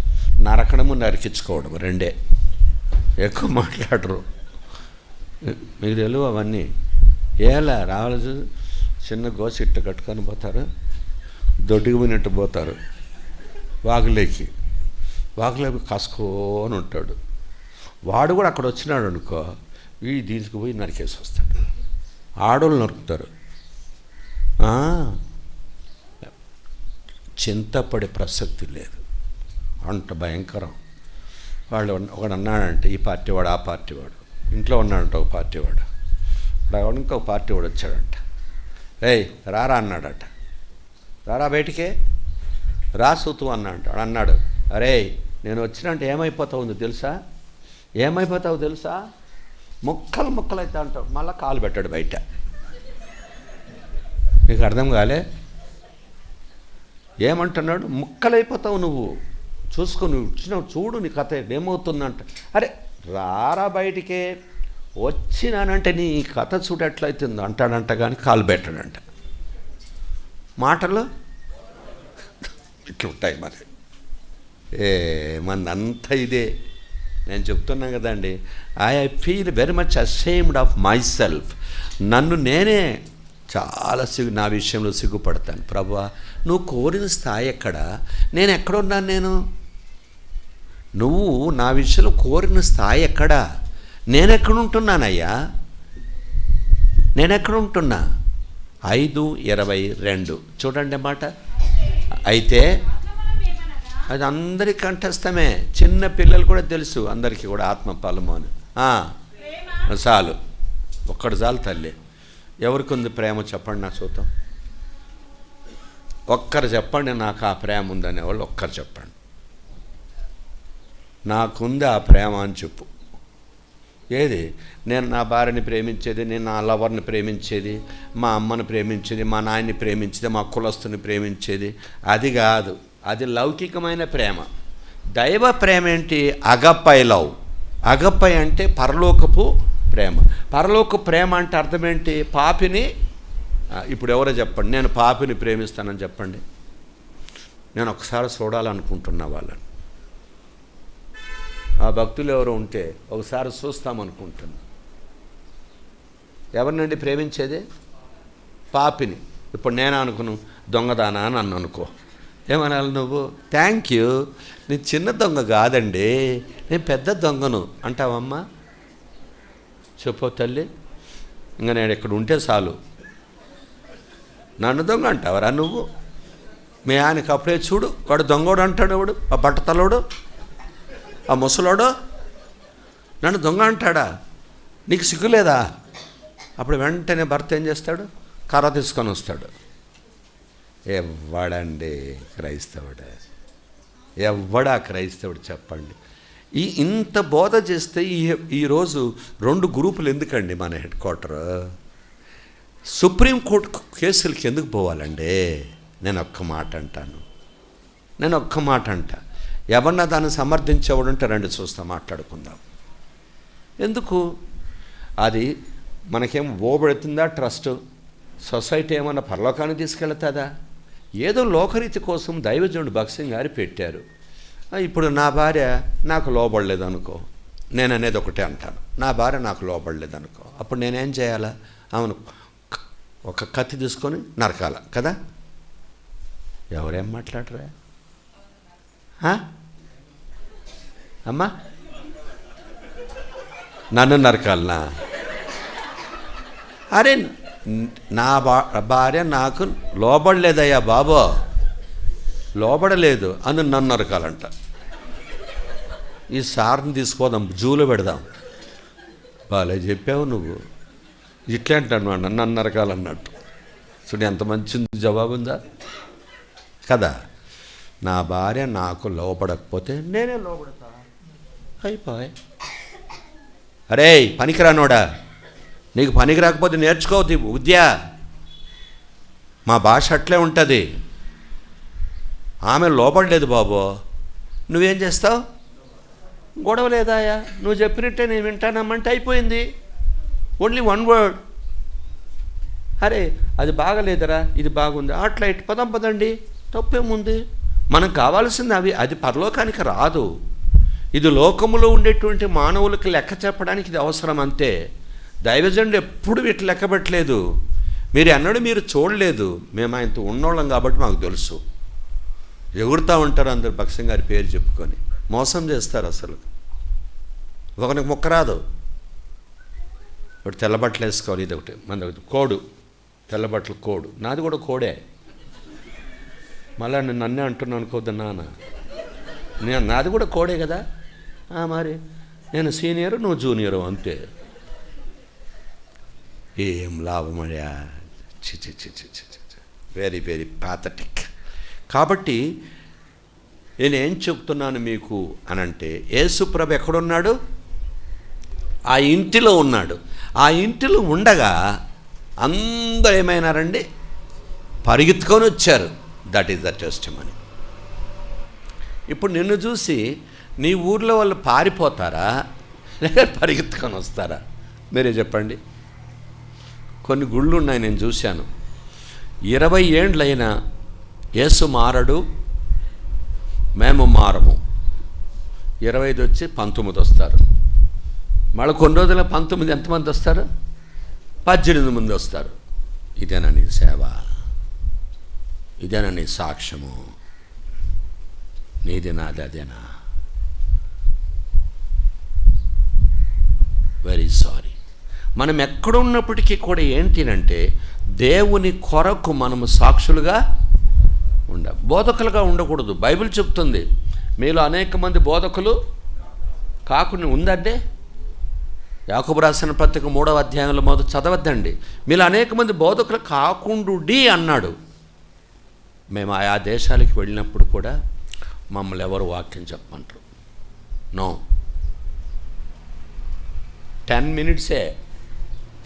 నరకడము నరికించుకోవడం రెండే, ఎక్కువ మాట్లాడరు. మీకు తెలుసు అవన్నీ. ఏలా రావాలి, చిన్న గోసి ఇట్టు కట్టుకొని పోతారు, దొడ్డికి పోయినట్టు పోతారు, వాగులేకి కాసుకోని ఉంటాడు. వాడు కూడా అక్కడ వచ్చినాడు అనుకో, దీనికి పోయి నరికేసి వస్తాడు. ఆడోళ్ళు నరుకుతారు. చింతపడే ప్రసక్తి లేదు, అంత భయంకరం. ఒకడు అన్నాడంటే ఈ పార్టీ వాడు, ఆ పార్టీ వాడు. ఇంట్లో ఉన్నాడంట ఒక పార్టీ వాడు, ఇంకొక పార్టీ వాడు వచ్చాడంట. ఏయ్ రారా అన్నాడట. రారా బయటికే రా సూతు అన్నాడు. అరే నేను వచ్చినంటే ఏమైపోతావు తెలుసా? ఏమైపోతావు తెలుసా? ముక్కలు అయితే అంటావు. మళ్ళీ కాలు పెట్టాడు బయట. మీకు అర్థం కాలే? ఏమంటున్నాడు? ముక్కలైపోతావు నువ్వు, చూసుకో, నువ్వు వచ్చినావు చూడు, నీ కథ ఏమవుతుందంట. అరే రారా బయటికే, వచ్చినానంటే నీ కథ చూడు ఎట్లయితుందో అంటాడంట, కానీ కాలు పెట్టాడంట. మాటలు ఇట్లుంటాయి. మరి మందంతా ఇదే. నేను చెప్తున్నాను కదండి, I feel very much ashamed of my self. నన్ను నేనే చాలా నా విషయంలో సిగ్గుపడతాను. ప్రభువా, నువ్వు కోరిన స్థాయి ఎక్కడ, నేను ఎక్కడున్నాను? నువ్వు నా విషయంలో కోరిన స్థాయి ఎక్కడా? నేనెక్కడుంటున్నానయ్యా? నేనెక్కడుంటున్నా? 5:22 చూడండి మాట. అయితే అది అందరి కంఠస్థమే, చిన్న పిల్లలు కూడా తెలుసు, అందరికీ కూడా ఆత్మ ఫలము అని. చాలు, ఒక్కడు చాలు తల్లి. ఎవరికి ఉంది ప్రేమ చెప్పండి నాకు చూద్దాం. ఒక్కరు చెప్పండి, నాకు ఆ ప్రేమ ఉందనే వాళ్ళు ఒక్కరు చెప్పండి. నాకుంది ఆ ప్రేమ అని చెప్పు. ఏది? నేను నా భార్యని ప్రేమించేది, నేను నా లవర్ని ప్రేమించేది, మా అమ్మని ప్రేమించేది, మా నాయన్ని ప్రేమించేది, మా కులస్తుని ప్రేమించేది, అది కాదు. అది లౌకికమైన ప్రేమ. దైవ ప్రేమ ఏంటి? అగపై లవ్. అగపై అంటే పరలోకపు ప్రేమ. పరలోక ప్రేమ అంటే అర్థం ఏంటి? పాపిని. ఇప్పుడు ఎవరో చెప్పండి, నేను పాపిని ప్రేమిస్తానని చెప్పండి. నేను ఒకసారి చూడాలనుకుంటున్నా వాళ్ళని. ఆ భక్తులు ఎవరు ఉంటే ఒకసారి చూస్తామనుకుంటున్నా. ఎవరినండి ప్రేమించేది? పాపిని. ఇప్పుడు నేను అనుకును దొంగదానా అని నన్ను అనుకో, ఏమనాలి నువ్వు? థ్యాంక్ యూ, నేను చిన్న దొంగ కాదండి, నేను పెద్ద దొంగను అంటావమ్మా? చెప్పు తల్లి. ఇంకా నేను ఇక్కడ ఉంటే చాలు, నన్ను దొంగ అంటావరా నువ్వు? మీ ఆయనకి అప్పుడే చూడు, వాడు దొంగోడు అంటాడు. వాడు ఆ బట్టతలోడు, ఆ ముసలోడు నన్ను దొంగ అంటాడా? నీకు సిగ్గులేదా? అప్పుడు వెంటనే భర్త ఏం చేస్తాడు? కర్ర తీసుకొని వస్తాడు. ఎవ్వడండి క్రైస్తవుడు? ఎవ్వడా క్రైస్తవుడు చెప్పండి? ఇంత బోధ చేస్తే ఈరోజు 2 గ్రూపులు ఎందుకండి? మన హెడ్ క్వార్టర్ సుప్రీంకోర్టు కేసులకి ఎందుకు పోవాలండి? నేను ఒక్క మాట అంటాను. ఎవరన్నా దాన్ని సమర్థించేవాడుంటే రండి చూస్తా, మాట్లాడుకుందాం. ఎందుకు? అది మనకేం ఓబడుతుందా? ట్రస్ట్ సొసైటీ ఏమన్నా పరలోకానికి తీసుకెళ్తుందా? ఏదో లోకరీతి కోసం దైవజనుడు భగత్ సింగ్ గారు పెట్టారు. ఇప్పుడు నా భార్య నాకు లోబడలేదు అనుకో, నేను అనేది ఒకటే అంటాను, నా భార్య నాకు లోబడలేదు అనుకో, అప్పుడు నేనేం చేయాలా? అవును, ఒక కత్తి తీసుకొని నరకాల కదా? ఎవరేం మాట్లాడరా అమ్మా? నన్ను నరకాలనా? అరే నా భార్య నాకు లోబడలేదయ్యా బాబో, లోబడలేదు అని నన్ను నరకాలంట. ఈ సార్ని తీసుకోదాం, జూలో పెడదాం. బాలే చెప్పావు నువ్వు, ఇట్లే అంటాను నన్ను నరకాలన్నట్టు. చూడు ఎంత మంచి జవాబు ఉందా కదా? నా భార్య నాకు లోపడకపోతే నేనే లోపడతా, అయిపోయి. అరే పనికిరానోడా, నీకు పనికి రాకపోతే నేర్చుకోవద్దు విద్య. మా భాష అట్లే ఉంటుంది. ఆమె లోపడలేదు బాబు, నువ్వేం చేస్తావు? గొడవ లేదాయా, నువ్వు చెప్పినట్టే నేను వింటానమ్మంటే అయిపోయింది. Only one word. అరే అది బాగలేదరా, ఇది బాగుంది, అట్లా ఇటు పదండి, తప్పేముంది. మనకు కావాల్సింది అది పరలోకానికి రాదు. ఇది లోకములో ఉండేటువంటి మానవులకి లెక్క చెప్పడానికి ఇది అవసరం అంతే. దైవజనుడు ఎప్పుడు వీటి లెక్క పెట్టలేదు. మీరు ఎన్నడూ మీరు చూడలేదు. మేము ఆయనతో ఉన్నోళ్ళం కాబట్టి మాకు తెలుసు. ఎగురుతూ ఉంటారు అందరు భక్సం గారి పేరు చెప్పుకొని, మోసం చేస్తారు. అసలు ఒకరికి ముక్క రాదు. ఇప్పుడు తెల్లబట్టలు వేసుకోవాలి, ఇది ఒకటి మన కోడు, తెల్లబట్టలు కోడు. నాది కూడా కోడే. మళ్ళీ నేను నన్నే అంటున్నాను అనుకోవద్దు నాన్న, నాది కూడా కోడే కదా. మరి నేను సీనియరు, నువ్వు జూనియరు, అంతే. ఏం లాభమయ్యా, వెరీ వెరీ పాథటిక్. కాబట్టి నేనేం చెప్తున్నాను మీకు అనంటే, యేసుప్రభు ఎక్కడున్నాడు? ఆ ఇంటిలో ఉన్నాడు. ఆ ఇంటిలో ఉండగా అందరూ ఏమైనారండి? పరిగెత్తుకొని వచ్చారు. That is the testimony. ఇప్పుడు నిన్ను చూసి నీ ఊర్లో వాళ్ళు పారిపోతారా లేక పరిగెత్తుకొని వస్తారా? మీరే చెప్పండి. కొన్ని గుళ్ళు ఉన్నాయి, నేను చూశాను. 20 ఏండ్లైనా యేసు మారడు, మేము మారము. 25 వచ్చి 19 వస్తారు. మళ్ళీ కొన్ని రోజుల 19 ఎంతమంది వస్తారు? 18 మంది వస్తారు. ఇదేనా నీ సేవ? ఇదేనా నీ సాక్ష్యము? నీది నాది అదేనా? Very sorry. మనం ఎక్కడున్నప్పటికీ కూడా ఏంటినంటే, దేవుని కొరకు మనము సాక్షులుగా బోధకులుగా ఉండకూడదు. బైబిల్ చెప్తుంది, మీలో అనేక మంది బోధకులు కాకుండా ఉందంటే. యాకోబు రాసిన పత్రిక 3వ అధ్యాయంలో మొదటి చదవద్దండి. మీలో అనేక మంది బోధకులు కాకుండుడి అన్నాడు. మేము ఆయా దేశాలకు వెళ్ళినప్పుడు కూడా మమ్మల్ని ఎవరు వాక్యం చెప్పమంటారు? నో. 10 మినిట్సే,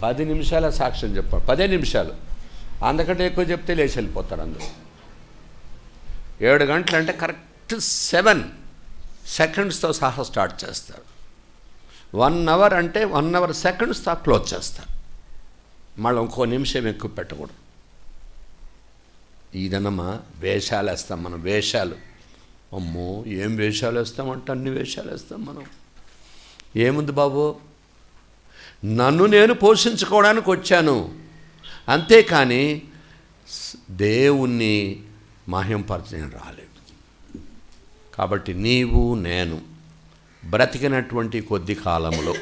10 నిమిషాల సాక్ష్యం చెప్పారు. 10 నిమిషాలు, అందుకంటే ఎక్కువ చెప్తే లేచి వెళ్ళిపోతారు అందరూ. 7 గంటలు అంటే కరెక్ట్ 7 సెకండ్స్తో సహా స్టార్ట్ చేస్తారు. 1 అవర్ అంటే 1 అవర్ సెకండ్స్తో క్లోజ్ చేస్తారు. మళ్ళీ ఇంకో నిమిషం ఎక్కువ పెట్టకూడదు. ఇదనమ్మా వేషాలు వేస్తాం మనం. వేషాలు, అమ్మో ఏం వేషాలు వేస్తామంటే అన్ని వేషాలు వేస్తాం మనం. ఏముంది బాబు, నన్ను నేను పోషించుకోవడానికి వచ్చాను, అంతేకాని దేవుణ్ణి మహింపరచని రాలేదు. కాబట్టి నీవు నేను బ్రతికినటువంటి కొద్ది కాలంలో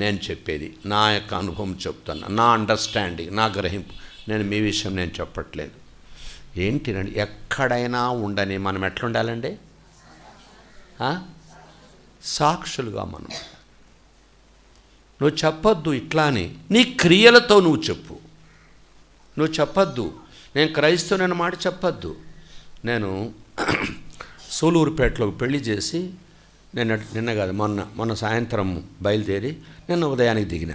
నేను చెప్పేది నా యొక్క అనుభవం చెప్తున్నా, నా అండర్స్టాండింగ్, నా గ్రహింపు. నేను మీ విషయం నేను చెప్పట్లేదు. ఏంటినండి, ఎక్కడైనా ఉండని మనం ఎట్లుండాలండి? సాక్షులుగా మనం. నువ్వు చెప్పొద్దు ఇట్లా అని, నీ క్రియలతో నువ్వు చెప్పు. నువ్వు చెప్పొద్దు నేను క్రైస్తవునని మాట చెప్పొద్దు. నేను సూలూరుపేటలో పెళ్లి చేసి నిన్న కాదు మొన్న సాయంత్రం బయలుదేరి నిన్న ఉదయానికి దిగిన.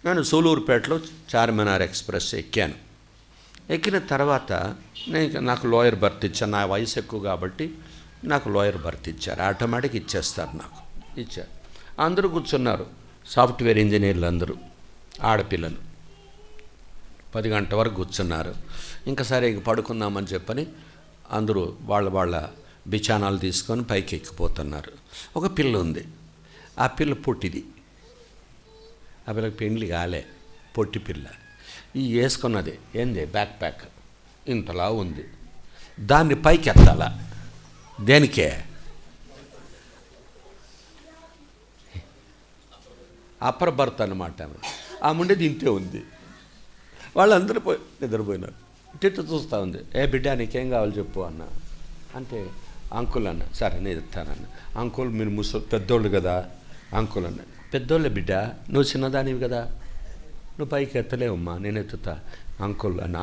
నేను సూలూరుపేటలో చార్మినార్ ఎక్స్ప్రెస్ ఎక్కాను. ఎక్కిన తర్వాత నాకు లోయర్ బర్త్ ఇచ్చాను. నా వయసు ఎక్కువ కాబట్టి నాకు లోయర్ బర్త్ ఇచ్చారు. ఆటోమేటిక్ ఇచ్చేస్తారు, నాకు ఇచ్చారు. అందరూ కూర్చున్నారు, సాఫ్ట్వేర్ ఇంజనీర్లు అందరూ, ఆడపిల్లలు. 10 గంటల వరకు కూర్చున్నారు. ఇంకా సరే ఇంక పడుకుందామని చెప్పని అందరూ వాళ్ళ బిచానాలు తీసుకొని పైకి ఎక్కిపోతున్నారు. ఒక పిల్ల ఉంది, ఆ పిల్ల పొట్టిది. ఆ పిల్లకి పెండ్లి కాలే, పొట్టి పిల్ల. ఈ వేసుకున్నది ఏంది, బ్యాక్ ప్యాక్ ఇంతలా ఉంది. దాన్ని పైకి ఎత్తాలా? దేనికే? అప్పర్ బర్త్ అన్నమాట. ఆ ఉండేది ఇంతే ఉంది. వాళ్ళందరూ నిద్రపోయినారు. ఇటు చూస్తూ ఉంది. ఏ బిడ్డ నీకేం కావాలి చెప్పు అన్న అంటే, అంకుల్ అన్న. సరే నేను ఇస్తానన్న. అంకుల్ మీరు పెద్దోళ్ళు కదా అంకుల్ అన్న. పెద్దోళ్ళే బిడ్డ, నువ్వు చిన్నదానివి కదా, నువ్వు పైకి ఎత్తలేవమ్మా, నేను ఎత్తుతా అంకుల్ అన్న.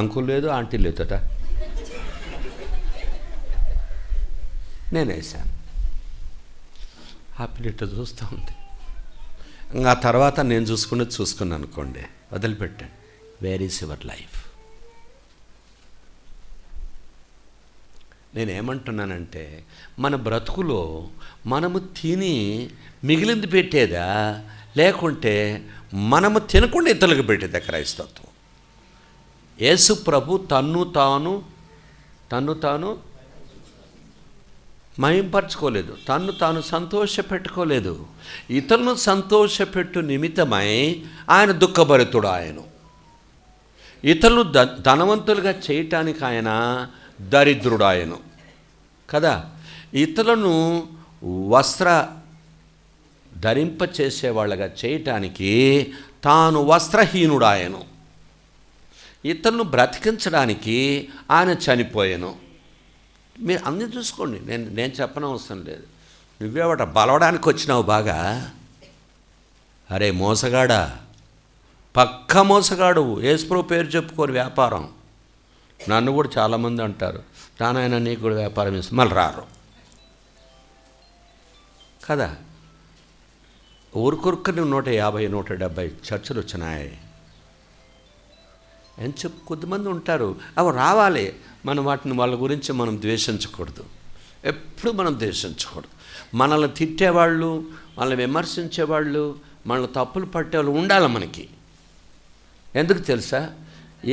అంకుల్ లేదు, ఆంటీ లేదట. నేను వేసాను. ఆ పిల్ల చూస్తూ ఉంది. ఇంకా ఆ తర్వాత నేను చూసుకున్నాను అనుకోండి, వదిలిపెట్టాను. Where is your life? నేనేమంటున్నానంటే, మన బ్రతుకులో మనము తిని మిగిలింది పెట్టేదా, లేకుంటే మనము తినకుండా ఇతరులకు పెట్టేదా క్రైస్తత్వం? యేసు ప్రభు తన్ను తాను మహింపరచుకోలేదు, తన్ను తాను సంతోషపెట్టుకోలేదు. ఇతరులను సంతోషపెట్టు నిమిత్తమై ఆయన దుఃఖభరితుడు. ఆయన ఇతరులు ధనవంతులుగా చేయటానికి ఆయన దరిద్రుడు. ఆయన కదా, ఇతరులను వస్త్ర ధరింపచేసేవాళ్ళగా చేయటానికి తాను వస్త్రహీనుడు. ఆయన ఇతరులను బ్రతికించడానికి ఆయన చనిపోయాను. మీరు అన్నీ చూసుకోండి, నేను చెప్పనవసరం లేదు. నువ్వేవట బలవడానికి వచ్చినావు బాగా. అరే మోసగాడా, పక్క మోసగాడు. యేసుప్రభు పేరు చెప్పుకోరు వ్యాపారం. నన్ను కూడా చాలామంది అంటారు, నాయన నీకు కూడా వ్యాపారం ఇస్తాను, మళ్ళీ రారు కదా. ఊరుకొరుక్కని 150, 170 చర్చలు వచ్చినాయి అని చెప్పి కొద్దిమంది ఉంటారు. అవి రావాలి. మనం వాటిని వాళ్ళ గురించి మనం ద్వేషించకూడదు. ఎప్పుడు మనం ద్వేషించకూడదు. మనల్ని తిట్టేవాళ్ళు, మనల్ని విమర్శించేవాళ్ళు, మనల్ని తప్పులు పట్టేవాళ్ళు ఉండాలి మనకి. ఎందుకు తెలుసా?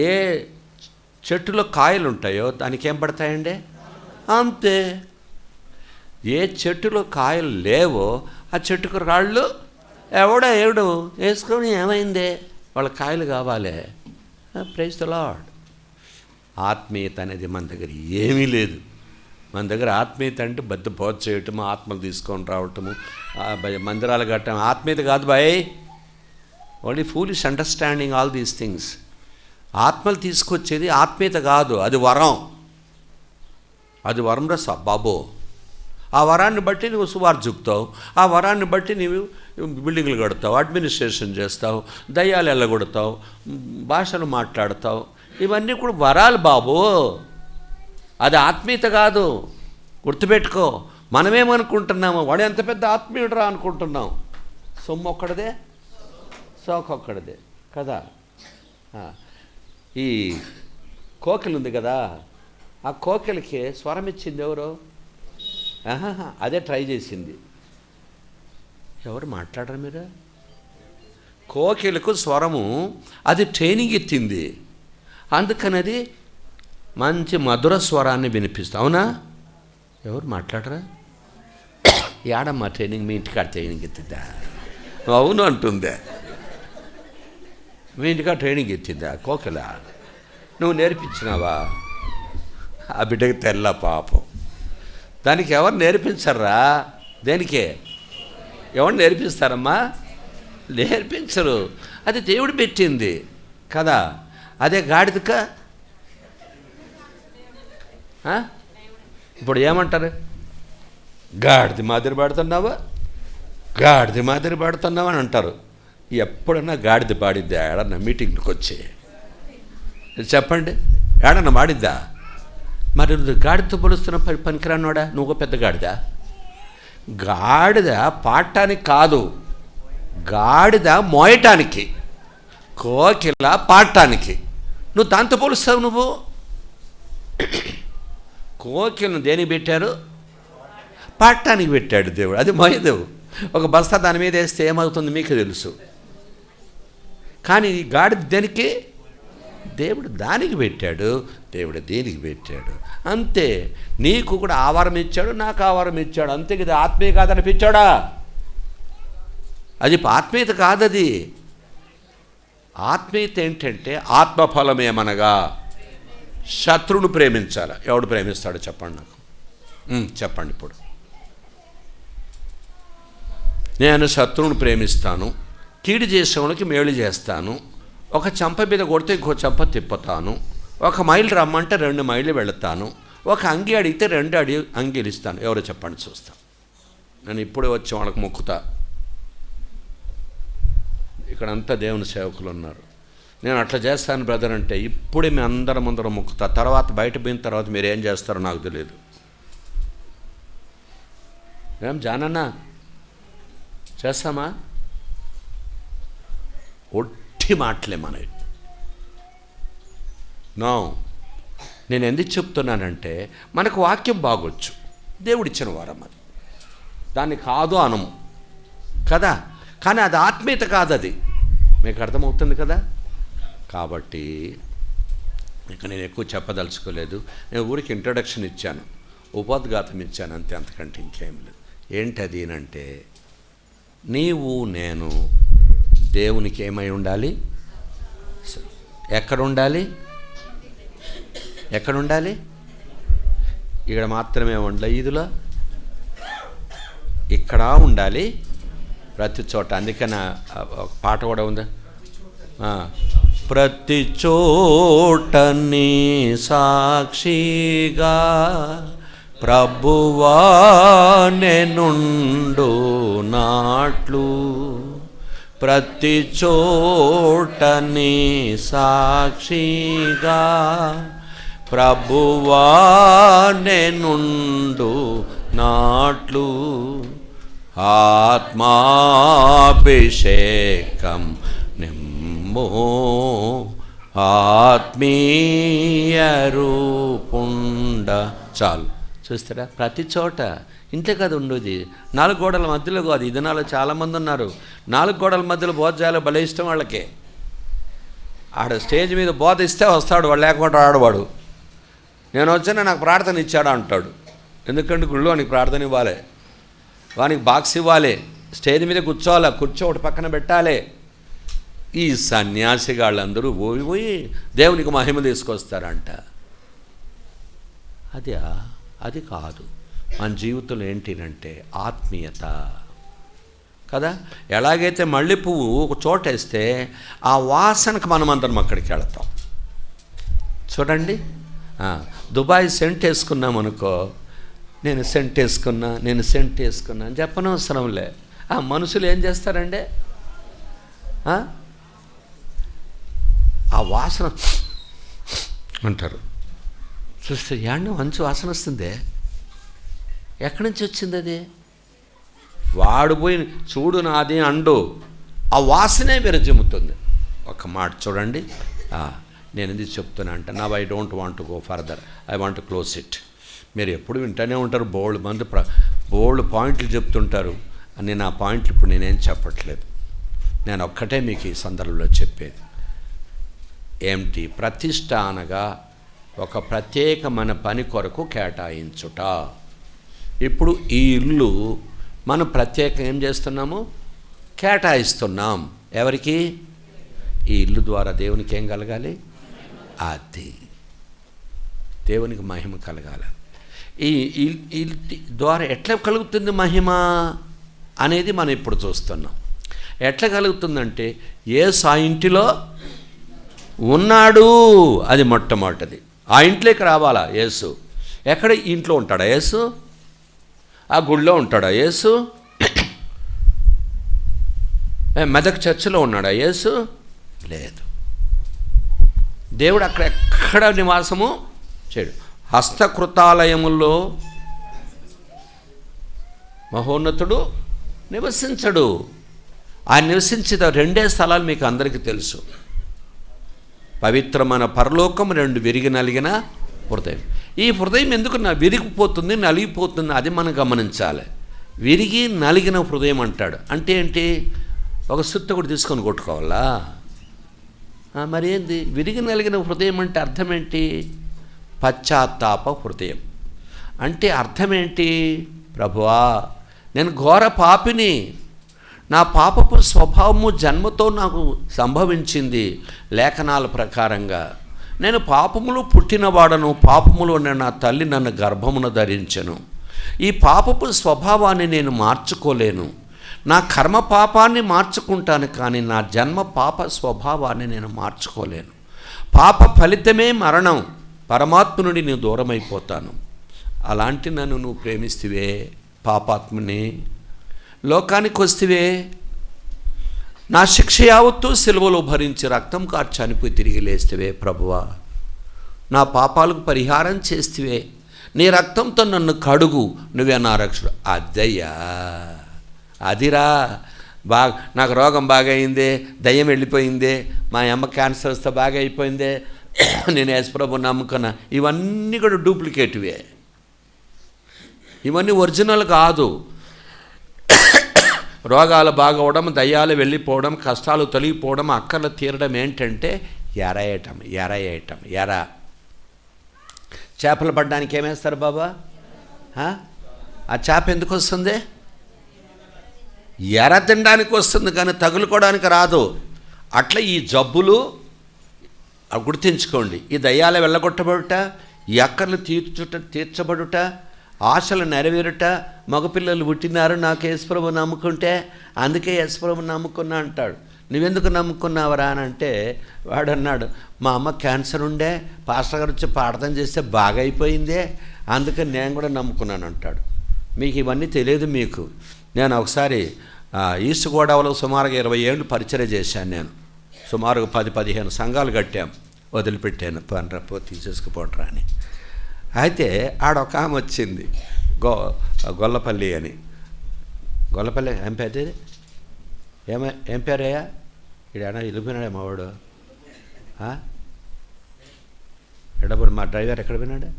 ఏ చెట్టులో కాయలు ఉంటాయో దానికి ఏం పడతాయండి? అంతే. ఏ చెట్టులో కాయలు లేవో ఆ చెట్టుకు రాళ్ళు ఎవడు వేసుకొని ఏమైందే, వాళ్ళ కాయలు కావాలి. Praise the lord. ఆత్మీయత అనేది మన దగ్గర ఏమీ లేదు. మన దగ్గర ఆత్మీయత అంటే బద్ద బోధ చేయటము, ఆత్మలు తీసుకొని రావటము, మందిరాలు కట్టడం ఆత్మీయత కాదు బాయ్. Only foolish understanding all these things. ఆత్మలు తీసుకొచ్చేది ఆత్మీయత కాదు, అది వరం. అది వరం రా బాబో. ఆ వరాన్ని బట్టి నువ్వు సువార్త చెప్తావు, ఆ వరాన్ని బట్టి నీవు బిల్డింగ్లు కడతావు, అడ్మినిస్ట్రేషన్ చేస్తావు, దయ్యాలు ఎల్లగొడతావు, భాషలు మాట్లాడతావు. ఇవన్నీ కూడా వరాలు బాబు, అది ఆత్మీయత కాదు. గుర్తుపెట్టుకో. మనమేమనుకుంటున్నాము, వాడు ఎంత పెద్ద ఆత్మీయుడురా అనుకుంటున్నాం. సొమ్ము ఒక్కడదే, సోకొక్కడదే కదా. ఈ కోకిల ఉంది కదా, ఆ కోకిలకి స్వరం ఇచ్చింది ఎవరు? అదే ట్రై చేసింది. ఎవరు మాట్లాడరు మీరు? కోకిలకు స్వరము అది ట్రైనింగ్ ఎత్తింది, అందుకని అది మంచి మధుర స్వరాన్ని వినిపిస్తా. అవునా? ఎవరు మాట్లాడరా? ఏడమ్మా ట్రైనింగ్? మీ ఇంటికాడ ట్రైనింగ్ ఎత్తిద్దా? అవును అంటుందే. మీ ఇంటికాడ ట్రైనింగ్ ఎత్తిద్దా కోకిల? నువ్వు నేర్పించినావా? ఆ బిడ్డకి తెల్ల పాపం. దానికి ఎవరు నేర్పించర్రా? దేనికే? ఎవరు నేర్పిస్తారమ్మా? నేర్పించరు. అది దేవుడు పెట్టింది కదా. అదే గాడిదక ఇప్పుడు ఏమంటారు? గాడిద మాదిరి పాడుతున్నావా, గాడిద మాదిరి పాడుతున్నావా అని అంటారు. ఎప్పుడన్నా గాడిద పాడిద్దా ఏడన్నా మీటింగ్కి వచ్చి? చెప్పండి, ఏడన్నా పాడిద్దా? మరి గాడిదతో పోలుస్తున్న పనికిరానోడా? నువ్వు పెద్ద గాడిద. గాడిద పాడటానికి కాదు, గాడిద మోయటానికి, కోకిల పాడటానికి. నువ్వు దాంతో పోలుస్తావు. నువ్వు కోకిలను దేనికి పెట్టారు? పాడటానికి పెట్టాడు దేవుడు. అది మోయదు. ఒక బస్తా దాని మీద వేస్తే ఏమవుతుంది మీకు తెలుసు. కానీ గాడిద దేనికి? దేవుడు దానికి పెట్టాడు, దేవుడు దేనికి పెట్టాడు. అంతే. నీకు కూడా ఆవారం ఇచ్చాడు, నాకు ఆవారం ఇచ్చాడు. అంతే కదా. ఆత్మీయ కాదనిపించాడా? అది ఆత్మీయత కాదది. ఆత్మీయత ఏంటంటే ఆత్మఫలమేమనగా శత్రువును ప్రేమించాలి. ఎవడు ప్రేమిస్తాడో చెప్పండి నాకు. చెప్పండి. ఇప్పుడు నేను శత్రువును ప్రేమిస్తాను, కీడు చేసేవాళ్ళకి మేలు చేస్తాను, ఒక చెంప మీద కొడితే ఇంకో చెంప తిప్పుతాను, ఒక మైలు రమ్మంటే 2 మైళ్ళు వెళతాను, ఒక అంగి అడిగితే 2 అంగీలు ఇస్తాను. ఎవరో చెప్పండి చూస్తాను. నేను ఇప్పుడే వచ్చి వాళ్ళకి మొక్కుతా. ఇక్కడంతా దేవుని సేవకులు ఉన్నారు. నేను అట్లా చేస్తాను బ్రదర్ అంటే ఇప్పుడే మీ అందరం మొక్కుతా. తర్వాత బయట పోయిన తర్వాత మీరు ఏం చేస్తారో నాకు తెలియదు. ఏం జానన్నా చేస్తామా? ఒట్టి మాటలే మనవి. నో, నేను ఎందుకు చెప్తున్నానంటే మనకు వాక్యం బాగొచ్చు, దేవుడిచ్చిన వరం అది, దాన్ని కాదు అనము కదా. కానీ అది ఆత్మీయత కాదు, అది మీకు అర్థమవుతుంది కదా. కాబట్టి ఇక నేను ఎక్కువ చెప్పదలుచుకోలేదు. నేను ఊరికి ఇంట్రడక్షన్ ఇచ్చాను, ఉపోద్ఘాతం ఇచ్చాను, అంతే, అంతకంటే ఇంకేం లేదు. ఏంటది అంటే, నీవు నేను దేవునికి ఏమై ఉండాలి? ఎక్కడుండాలి? ఎక్కడుండాలి? ఇక్కడ మాత్రమే ఉండాలి, ఇదిలో ఇక్కడ ఉండాలి, ప్రతి చోట. అందుకని ఒక పాట కూడా ఉందా, ప్రతి చోట నీ సాక్షిగా ప్రభువా నేనుండు నాట్లు, ప్రతి చోట నీ సాక్షిగా ప్రభువా నేనుండు నాట్లు, ఆత్మాభిషేకం నిమ్ము ఆత్మీయ రూపుండ. చాలు, చూస్తారా? ప్రతి చోట. ఇంతే కదా ఉండేది, 4 గోడల మధ్యలో కాదు. ఈ దినాల్లో చాలామంది ఉన్నారు 4 గోడల మధ్యలో బోధ చేయాలో భలే ఇష్టం వాళ్ళకి. ఆడ స్టేజ్ మీద బోధ ఇస్తే వస్తాడు, వాడు లేకుండా ఆడవాడు. నేను వచ్చాను, నాకు ప్రార్థన ఇచ్చాడు అంటాడు. ఎందుకంటే గుళ్ళో వానికి ప్రార్థన ఇవ్వాలి, వానికి బాక్స్ ఇవ్వాలి, స్టేజ్ మీద కూర్చోవాలి, కూర్చో ఒకటి పక్కన పెట్టాలి. ఈ సన్యాసిగాళ్ళందరూ పోయి దేవునికి మహిమ తీసుకొస్తారంట. అది కాదు. మన జీవితంలో ఏంటినంటే ఆత్మీయత కదా. ఎలాగైతే మళ్ళీ పువ్వు ఒక చోట వేస్తే ఆ వాసనకు మనమందరం అక్కడికి వెళతాం. చూడండి, దుబాయ్ సెంట్ వేసుకున్నాం అనుకో, నేను సెంట్ వేసుకున్నా అని చెప్పనవసరంలే. మనుషులు ఏం చేస్తారండి, ఆ వాసన అంటారు. చూస్తే ఏండి మంచి వాసన వస్తుంది, ఎక్కడి నుంచి వచ్చింది అది? వాడు పోయి చూడు నాది అండు, ఆ వాసనే విరజిమ్ముతుంది. ఒక మాట చూడండి, నేను ఎందుకు చెప్తున్నా అంటే, now I don't want to go further, I want to close it. మీరు ఎప్పుడు వింటూనే ఉంటారు, బోల్డ్ పాయింట్లు చెప్తుంటారు. నేను ఆ పాయింట్లు ఇప్పుడు నేనేం చెప్పట్లేదు. నేను ఒక్కటే మీకు ఈ సందర్భంలో చెప్పేది ఏమిటి, ప్రతిష్ట అనగా ఒక ప్రత్యేకమైన పని కొరకు కేటాయించుట. ఇప్పుడు ఈ ఇల్లు మనం ప్రత్యేకంగా ఏం చేస్తున్నాము? కేటాయిస్తున్నాం. ఎవరికి? ఈ ఇల్లు ద్వారా దేవునికి ఏం కలగాలి? అది దేవునికి మహిమ కలగాలి. ఈ ద్వారా ఎట్లా కలుగుతుంది మహిమ అనేది మనం ఇప్పుడు చూస్తున్నాం. ఎట్లా కలుగుతుందంటే, యేసు ఆ ఇంటిలో ఉన్నాడు, అది మొట్టమొదటిది. ఆ ఇంట్లోకి రావాలా యేసు? ఎక్కడ? ఇంట్లో ఉంటాడా యేసు? ఆ గుడిలో ఉంటాడా యేసు? మెదక్ చర్చిలో ఉన్నాడా యేసు? లేదు. దేవుడు అక్కడ ఎక్కడ నివాసము చేయడు. హస్తకృతాలయముల్లో మహోన్నతుడు నివసించడు. ఆయన నివసించిన 2 స్థలాలు మీకు అందరికీ తెలుసు. పవిత్రమైన పరలోకం, 2 విరిగి నలిగిన హృదయం. ఈ హృదయం ఎందుకు విరిగిపోతుంది, నలిగిపోతుంది, అది మనం గమనించాలి. విరిగి నలిగిన హృదయం అంటాడు అంటే ఏంటి? ఒక సుత్తకుడు తీసుకొని కొట్టుకోవాలా? మరి ఏంది విరిగి నలిగిన హృదయం అంటే? అర్థం ఏంటి? పశ్చాత్తాప హృదయం అంటే అర్థం ఏంటి? ప్రభువా, నేను ఘోర పాపిని, నా పాపపు స్వభావము జన్మతో నాకు సంభవించింది. లేఖనాల ప్రకారంగా నేను పాపములో పుట్టినవాడను, పాపములో నా తల్లి నన్ను గర్భమున ధరించెను. ఈ పాపపు స్వభావాన్ని నేను మార్చుకోలేను. నా కర్మ పాపాన్ని మార్చుకుంటాను, కానీ నా జన్మ పాప స్వభావాన్ని నేను మార్చుకోలేను. పాప ఫలితమే మరణం, పరమాత్మ నుండి నేను దూరమైపోతాను. అలాంటి నన్ను నువ్వు ప్రేమిstiవే, పాపాత్మని లోకానికి వstiవే, నా శిక్ష యావత్తు సిలువలో భరించి రక్తం కార్చి చనిపోయి తిరిగి లేstiవే ప్రభువా, నా పాపాలకు పరిహారం చేstiవే, నీ రక్తంతో నన్ను కడుగు, నువ్వే నా రక్షకుడు. అద్దయ్యా, అదిరా బాగా నాకు రోగం బాగా అయిందే, దయ్యం వెళ్ళిపోయిందే, మా అమ్మ క్యాన్సర్ వస్తే బాగా అయిపోయిందే, నేను యేసుప్రభుని నమ్ముకున్నా. ఇవన్నీ కూడా డూప్లికేటివే, ఇవన్నీ ఒరిజినల్ కాదు. రోగాలు బాగవడం, దయ్యాలు వెళ్ళిపోవడం, కష్టాలు తొలగిపోవడం, అక్కర్లు తీరడం ఏంటంటే ఎర. చేపలు పడడానికి ఏమేస్తారు బాబా? ఆ చేప ఎందుకు వస్తుంది? ఎర తినడానికి వస్తుంది, కానీ తగులుకోవడానికి రాదు. అట్లా ఈ జబ్బులు గుర్తించుకోండి. ఈ దయ్యాలు వెళ్ళగొట్టబడుట, ఈ అక్కర్లు తీర్చబడుట, ఆశలు నెరవేరుట. మగపిల్లలు పుట్టినారు నాకు యేసుప్రభు నమ్ముకుంటే, అందుకే యేసుప్రభు నమ్ముకున్నా అంటాడు. నువ్వెందుకు నమ్ముకున్నావరా అని అంటే వాడు అన్నాడు, మా అమ్మ క్యాన్సర్ ఉండే, పాస్టర్ గారు వచ్చి ప్రార్థన చేస్తే బాగా అయిపోయిందే, అందుకని నేను కూడా నమ్ముకున్నాను అంటాడు. మీకు ఇవన్నీ తెలియదు. మీకు నేను ఒకసారి ఈస్ట్ గోదావరిలో సుమారుగా 20 ఏళ్ళు పరిచయం చేశాను. నేను సుమారుగా 10-15 సంఘాలు కట్టాం, వదిలిపెట్టాను, పో తీసేసుకుపోండ్రా అని. అయితే ఆడొక ఆమె వచ్చింది, గొల్లపల్లి అని. గొల్లపల్లి ఏం పేరు? ఏం పేరయ్యా? ఇడైనా వెళ్ళిపోయినాడే మావాడు. ఎడబడి మా డ్రైవర్ ఎక్కడ పోయినాడు?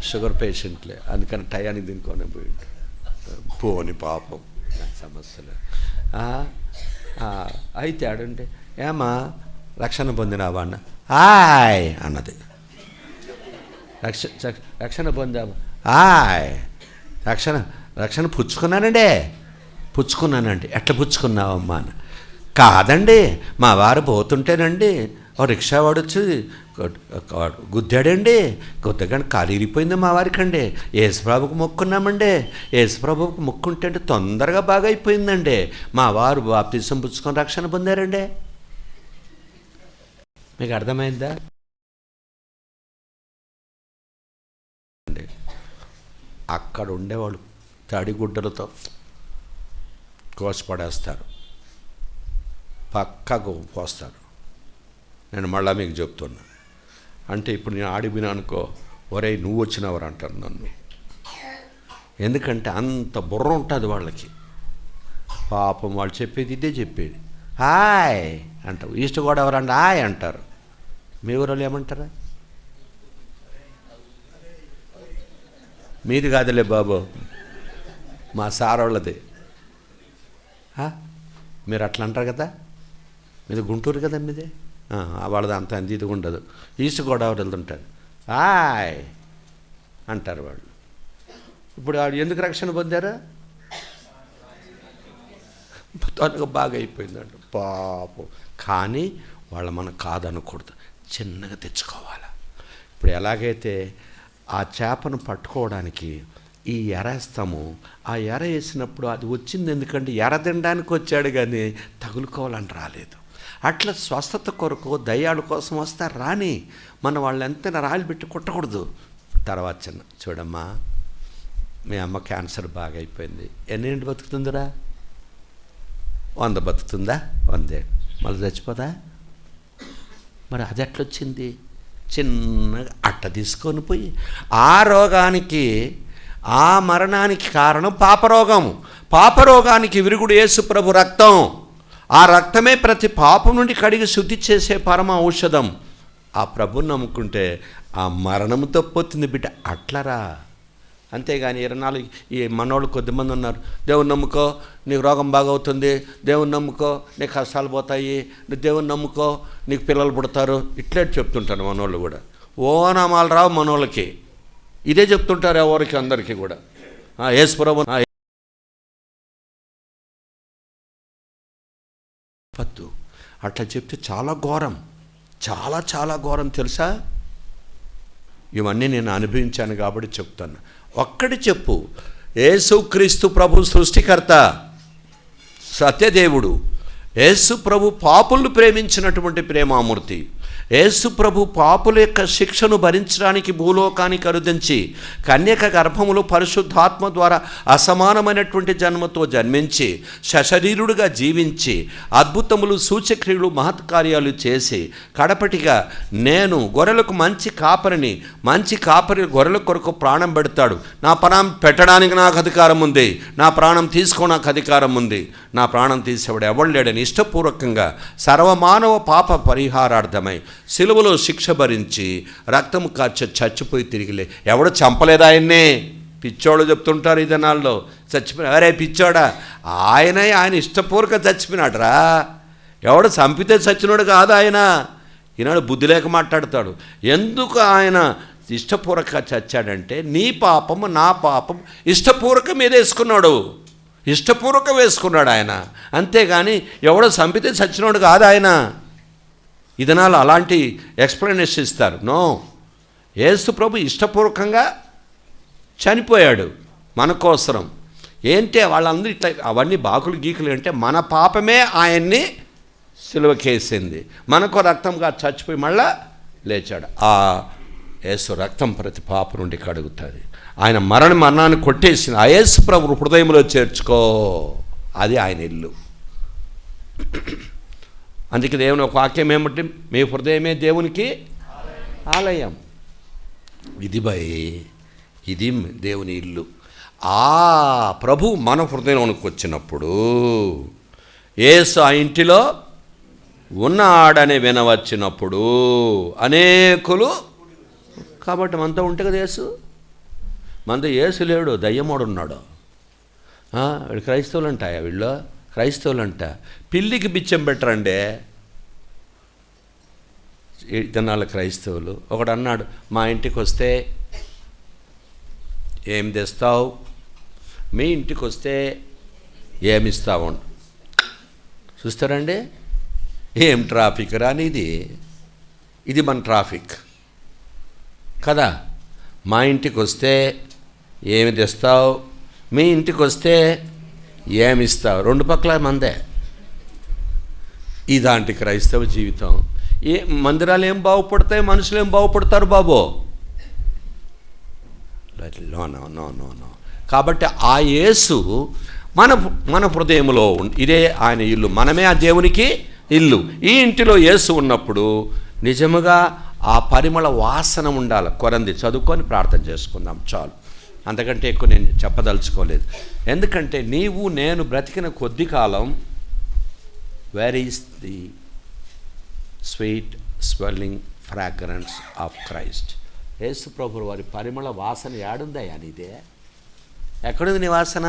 షుగర్ పేషెంట్లే, అందుకని టయానికి దీనికోనే పోయిండు. పోని పాపం, సమస్యలు. అయితే ఆడుంటే ఏమా రక్షణ పొందినావా అన్న. ఆయ్ అన్నది. రక్షణ పొందావా? ఆయ్ రక్షణ పుచ్చుకున్నానండి. ఎట్లా పుచ్చుకున్నావమ్మా అన్న. కాదండి, మా వారు పోతుంటేనండి ఓ రిక్షా వాడు వచ్చి గుద్దాడండి, గుద్దగానే కాలు ఇరిగిపోయింది మా వారికండి. యేసుప్రభుకు మొక్కున్నామండి, యేసుప్రభుకు మొక్కుంటే అంటే తొందరగా బాగా అయిపోయిందండి. మా వారు బాప్తిసం పుచ్చుకొని రక్షణ పొందారండి. మీకు అర్థమైందా? అక్కడ ఉండేవాళ్ళు తడిగుడ్డలతో కోసిపడేస్తారు, పక్కకు పోస్తారు. నేను మళ్ళా మీకు చెప్తున్నా. అంటే ఇప్పుడు నేను ఆడిపోయినా అనుకో, ఒరే నువ్వు వచ్చినవరు అంటారు నన్ను. ఎందుకంటే అంత బుర్ర ఉంటుంది వాళ్ళకి. పాపం వాళ్ళు చెప్పేది ఇదే చెప్పేది. హాయ్ అంటారు. ఈస్ట్ గోదావరి అంటే హాయ్ అంటారు. మీ ఊరిలో ఏమంటారా? మీది కాదులే బాబు, మా సార్ వాళ్ళది. మీరు అట్లా అంటారు కదా, మీది గుంటూరు కదా మీది. వాళ్ళది అంత ఇది ఉండదు. ఈస్ట్ గోదావరి వెళ్తుంటారు, హాయ్ అంటారు వాళ్ళు. ఇప్పుడు వాళ్ళు ఎందుకు రక్షణ పొందారు? తనకు బాగా అయిపోయిందంట పాపం. కానీ వాళ్ళు మనం కాదనకూడదు, చిన్నగా తెచ్చుకోవాలి. ఇప్పుడు ఎలాగైతే ఆ చేపను పట్టుకోవడానికి ఈ ఎరేస్తాము, ఆ ఎర వేసినప్పుడు అది వచ్చింది ఎందుకంటే ఎర తినడానికి వచ్చాడు, కానీ తగులుకోవాలని రాలేదు. అట్లా స్వస్థత కొరకు దయ్యాల కోసం వస్తారు రాని, మన వాళ్ళు ఎంతైనా రాళ్ళు పెట్టి కొట్టకూడదు. తర్వాత చిన్న చూడమ్మా, మీ అమ్మ క్యాన్సర్ బాగా అయిపోయింది, ఎన్నేంటి బతుకుతుందిరా? 100 బతుకుతుందా? 100 మళ్ళీ చచ్చిపోదా? మరి అది ఎట్లొచ్చింది? చిన్నగా అట్ట తీసుకొని పోయి ఆ రోగానికి, ఆ మరణానికి కారణం పాపరోగం. పాపరోగానికి విరుగుడు యేసు ప్రభు రక్తం. ఆ రక్తమే ప్రతి పాపం నుండి కడిగి శుద్ధి చేసే పరమ ఔషధం. ఆ ప్రభుని నమ్ముకుంటే ఆ మరణంతో పోతుంది బిడ్డ. అట్లరా. అంతేగాని 24 ఈ మనోళ్ళు కొద్దిమంది ఉన్నారు, దేవుని నమ్ముకో నీకు రోగం బాగవుతుంది, దేవుని నమ్ముకో నీకు కష్టాలు పోతాయి, నువ్వు దేవుని నమ్ముకో నీకు పిల్లలు పుడతారు, ఇట్లే చెప్తుంటారు మనోళ్ళు కూడా. ఓ నామాలు రావు మనోళ్ళకి, ఇదే చెప్తుంటారు ఎవరికి అందరికీ కూడా. యేసు ప్రభు పత్తు అట్లా చెప్తే చాలా ఘోరం, చాలా చాలా ఘోరం తెలుసా. ఇవన్నీ నేను అనుభవించాను కాబట్టి చెప్తాను. ఒక్కటి చెప్పు, యేసుక్రీస్తు ప్రభు సృష్టికర్త, సత్యదేవుడు. యేసు ప్రభు పాపులను ప్రేమించినటువంటి ప్రేమామూర్తి. యేసు ప్రభు పాపుల యొక్క శిక్షను భరించడానికి భూలోకానికి అరుదించి కన్యక గర్భములో పరిశుద్ధాత్మ ద్వారా అసమానమైనటువంటి జన్మతో జన్మించి సశరీరుడుగా జీవించి అద్భుతములు సూచక్రియలు మహత్కార్యాలు చేసి కడపటిగా నేను గొర్రెలకు మంచి కాపరి గొర్రెల కొరకు ప్రాణం పెడతాడు. నా ప్రాణం పెట్టడానికి నాకు అధికారం ఉంది, నా ప్రాణం తీసుకోవడానికి అధికారం ఉంది, నా ప్రాణం తీసేవాడు ఎవడు లేడని ఇష్టపూర్వకంగా సర్వమానవ పాప పరిహారార్థమై సిలువలో శిక్ష భరించి రక్తము కార్చి చచ్చిపోయి తిరిగిలే. ఎవడు చంపలేదు ఆయన్నే. పిచ్చోళ్ళు చెప్తుంటారు ఈ దినాల్లో, చచ్చిపోయిన అరే పిచ్చోడా, ఆయన ఇష్టపూర్వక చచ్చిపోయినాడు రా. ఎవడు చంపితే చచ్చినోడు కాదు ఆయన. ఈనాడు బుద్ధి లేక మాట్లాడతాడు. ఎందుకు ఆయన ఇష్టపూర్వక చచ్చాడంటే నీ పాపము నా పాపం ఇష్టపూర్వకం మీద వేసుకున్నాడు, ఇష్టపూర్వకం వేసుకున్నాడు ఆయన. అంతేగాని ఎవడో చంపితే చచ్చినోడు కాదు ఆయన. ఇదనాలు అలాంటి ఎక్స్ప్లెనేషన్ ఇస్తారు. నో, యేసు ప్రభు ఇష్టపూర్వకంగా చనిపోయాడు మన కోసరం. ఏంటి వాళ్ళందరూ ఇట్లా అవన్నీ బాకులు గీకులు అంటే మన పాపమే ఆయన్ని సిలువకేసింది. మనకు రక్తంగా చచ్చిపోయి మళ్ళా లేచాడు. ఆ యేసు రక్తం ప్రతి పాప నుండి కడుగుతుంది. ఆయన మరణాన్ని కొట్టేసింది. ఆ యేసు ప్రభు హృదయంలో చేర్చుకో, అది ఆయన ఇల్లు. అందుకే దేవుని ఒక వాక్యం ఏమంటే మీ హృదయమే దేవునికి ఆలయం. ఇది దేవుని ఇల్లు. ఆ ప్రభు మన హృదయంలోనికి వచ్చినప్పుడు యేసు ఆ ఇంటిలో ఉన్నాడని వినవచ్చినప్పుడు అనేకులు, కాబట్టి మనతో ఉంటే కదా యేసు. మనతో యేసు లేడు, దయ్యమోడు ఉన్నాడు. వీళ్ళు క్రైస్తవులు అంటాయా? వీళ్ళు క్రైస్తవులు అంట. పిల్లికి బిచ్చం పెట్టరండి ఇతనాల క్రైస్తవులు. ఒకడు అన్నాడు, మా ఇంటికి వస్తే ఏం తెస్తావు, మీ ఇంటికి వస్తే ఏమిస్తావు. చూస్తారండి ఏం ట్రాఫిక్ రానిది. ఇది మన ట్రాఫిక్ కదా. మా ఇంటికి వస్తే ఏమి తెస్తావు, మీ ఇంటికి వస్తే ఏమిస్తావు. రెండు పక్కల మందే. ఇదాంటి క్రైస్తవ జీవితం. మందిరాలు ఏం బాగుపడతాయి, మనుషులు ఏం బాగుపడతారు బాబో. No no no no no. కాబట్టి ఆ యేసు మన హృదయంలో ఇదే ఆయన ఇల్లు, మనమే ఆ దేవునికి ఇల్లు. ఈ ఇంటిలో యేసు ఉన్నప్పుడు నిజముగా ఆ పరిమళ వాసన ఉండాలి. కొరంది చదువుకొని ప్రార్థన చేసుకుందాం చాలు. అంతకంటే ఎక్కువ నేను చెప్పదలుచుకోలేదు. ఎందుకంటే నీవు నేను బ్రతికిన కొద్ది కాలం where is the sweet swelling fragrance of Christ. Yesu ప్రభువు వారి పరిమళ వాసన ఏడుందయ్యా నీదే? ఎక్కడుంది నీ వాసన?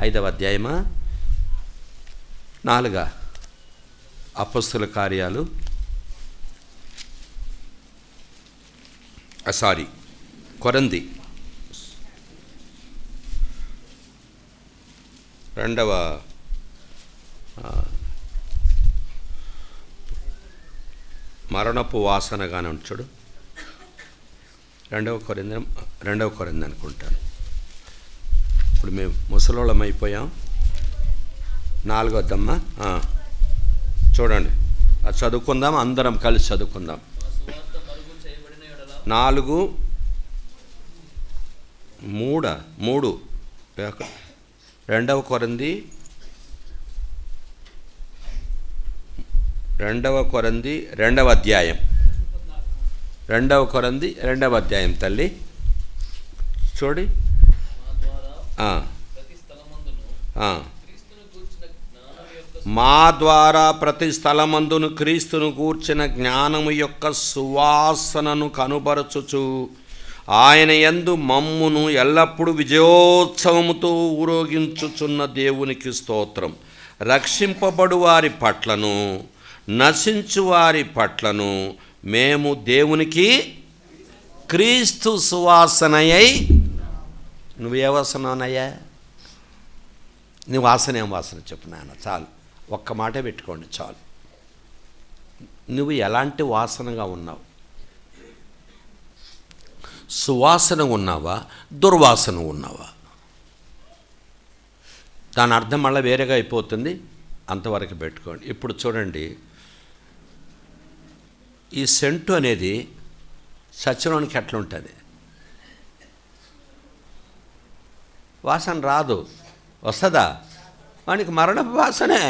5వ అధ్యాయమా 4 అపొస్తలుల కార్యాలు కొరంది 2వ మరణపు వాసనగానే ఉంచాడు. 2వ కొరింథీ అనుకుంటాను. ఇప్పుడు మేము ముసలోళ్ళం అయిపోయాం. 4వ అద్దమ్మా చూడండి, అది చదువుకుందాం, అందరం కలిసి చదువుకుందాం. 4:3 2వ కొరింథీ 2వ అధ్యాయం 2వ కొరింథీ 2వ అధ్యాయం తల్లి చూడి. మా ద్వారా ప్రతి స్థలమందును క్రీస్తును గూర్చిన జ్ఞానము యొక్క సువాసనను కనుబరచుచు ఆయన యందు మమ్మును ఎల్లప్పుడూ విజయోత్సవముతో ఊరేగించుచున్న దేవునికి స్తోత్రం. రక్షింపబడు వారి పట్లను నశించు వారి పట్లను మేము దేవునికి క్రీస్తు సువాసనయై. నువ్వే వాసనయ్యా? నీ వాసన ఏం వాసన చెప్పు నాన్న, చాలు. ఒక్క మాటే పెట్టుకోండి చాలు. నువ్వు ఎలాంటి వాసనగా ఉన్నావు? సువాసన ఉన్నావా, దుర్వాసన ఉన్నావా? దాని అర్థం మళ్ళీ వేరేగా అయిపోతుంది. అంతవరకు పెట్టుకోండి. ఇప్పుడు చూడండి, ఈ సెంటు అనేది సచ్చినోనికి ఎట్లా ఉంటుంది? వాసన రాదు. వస్తుందా? వానికి మరణపు వాసనే.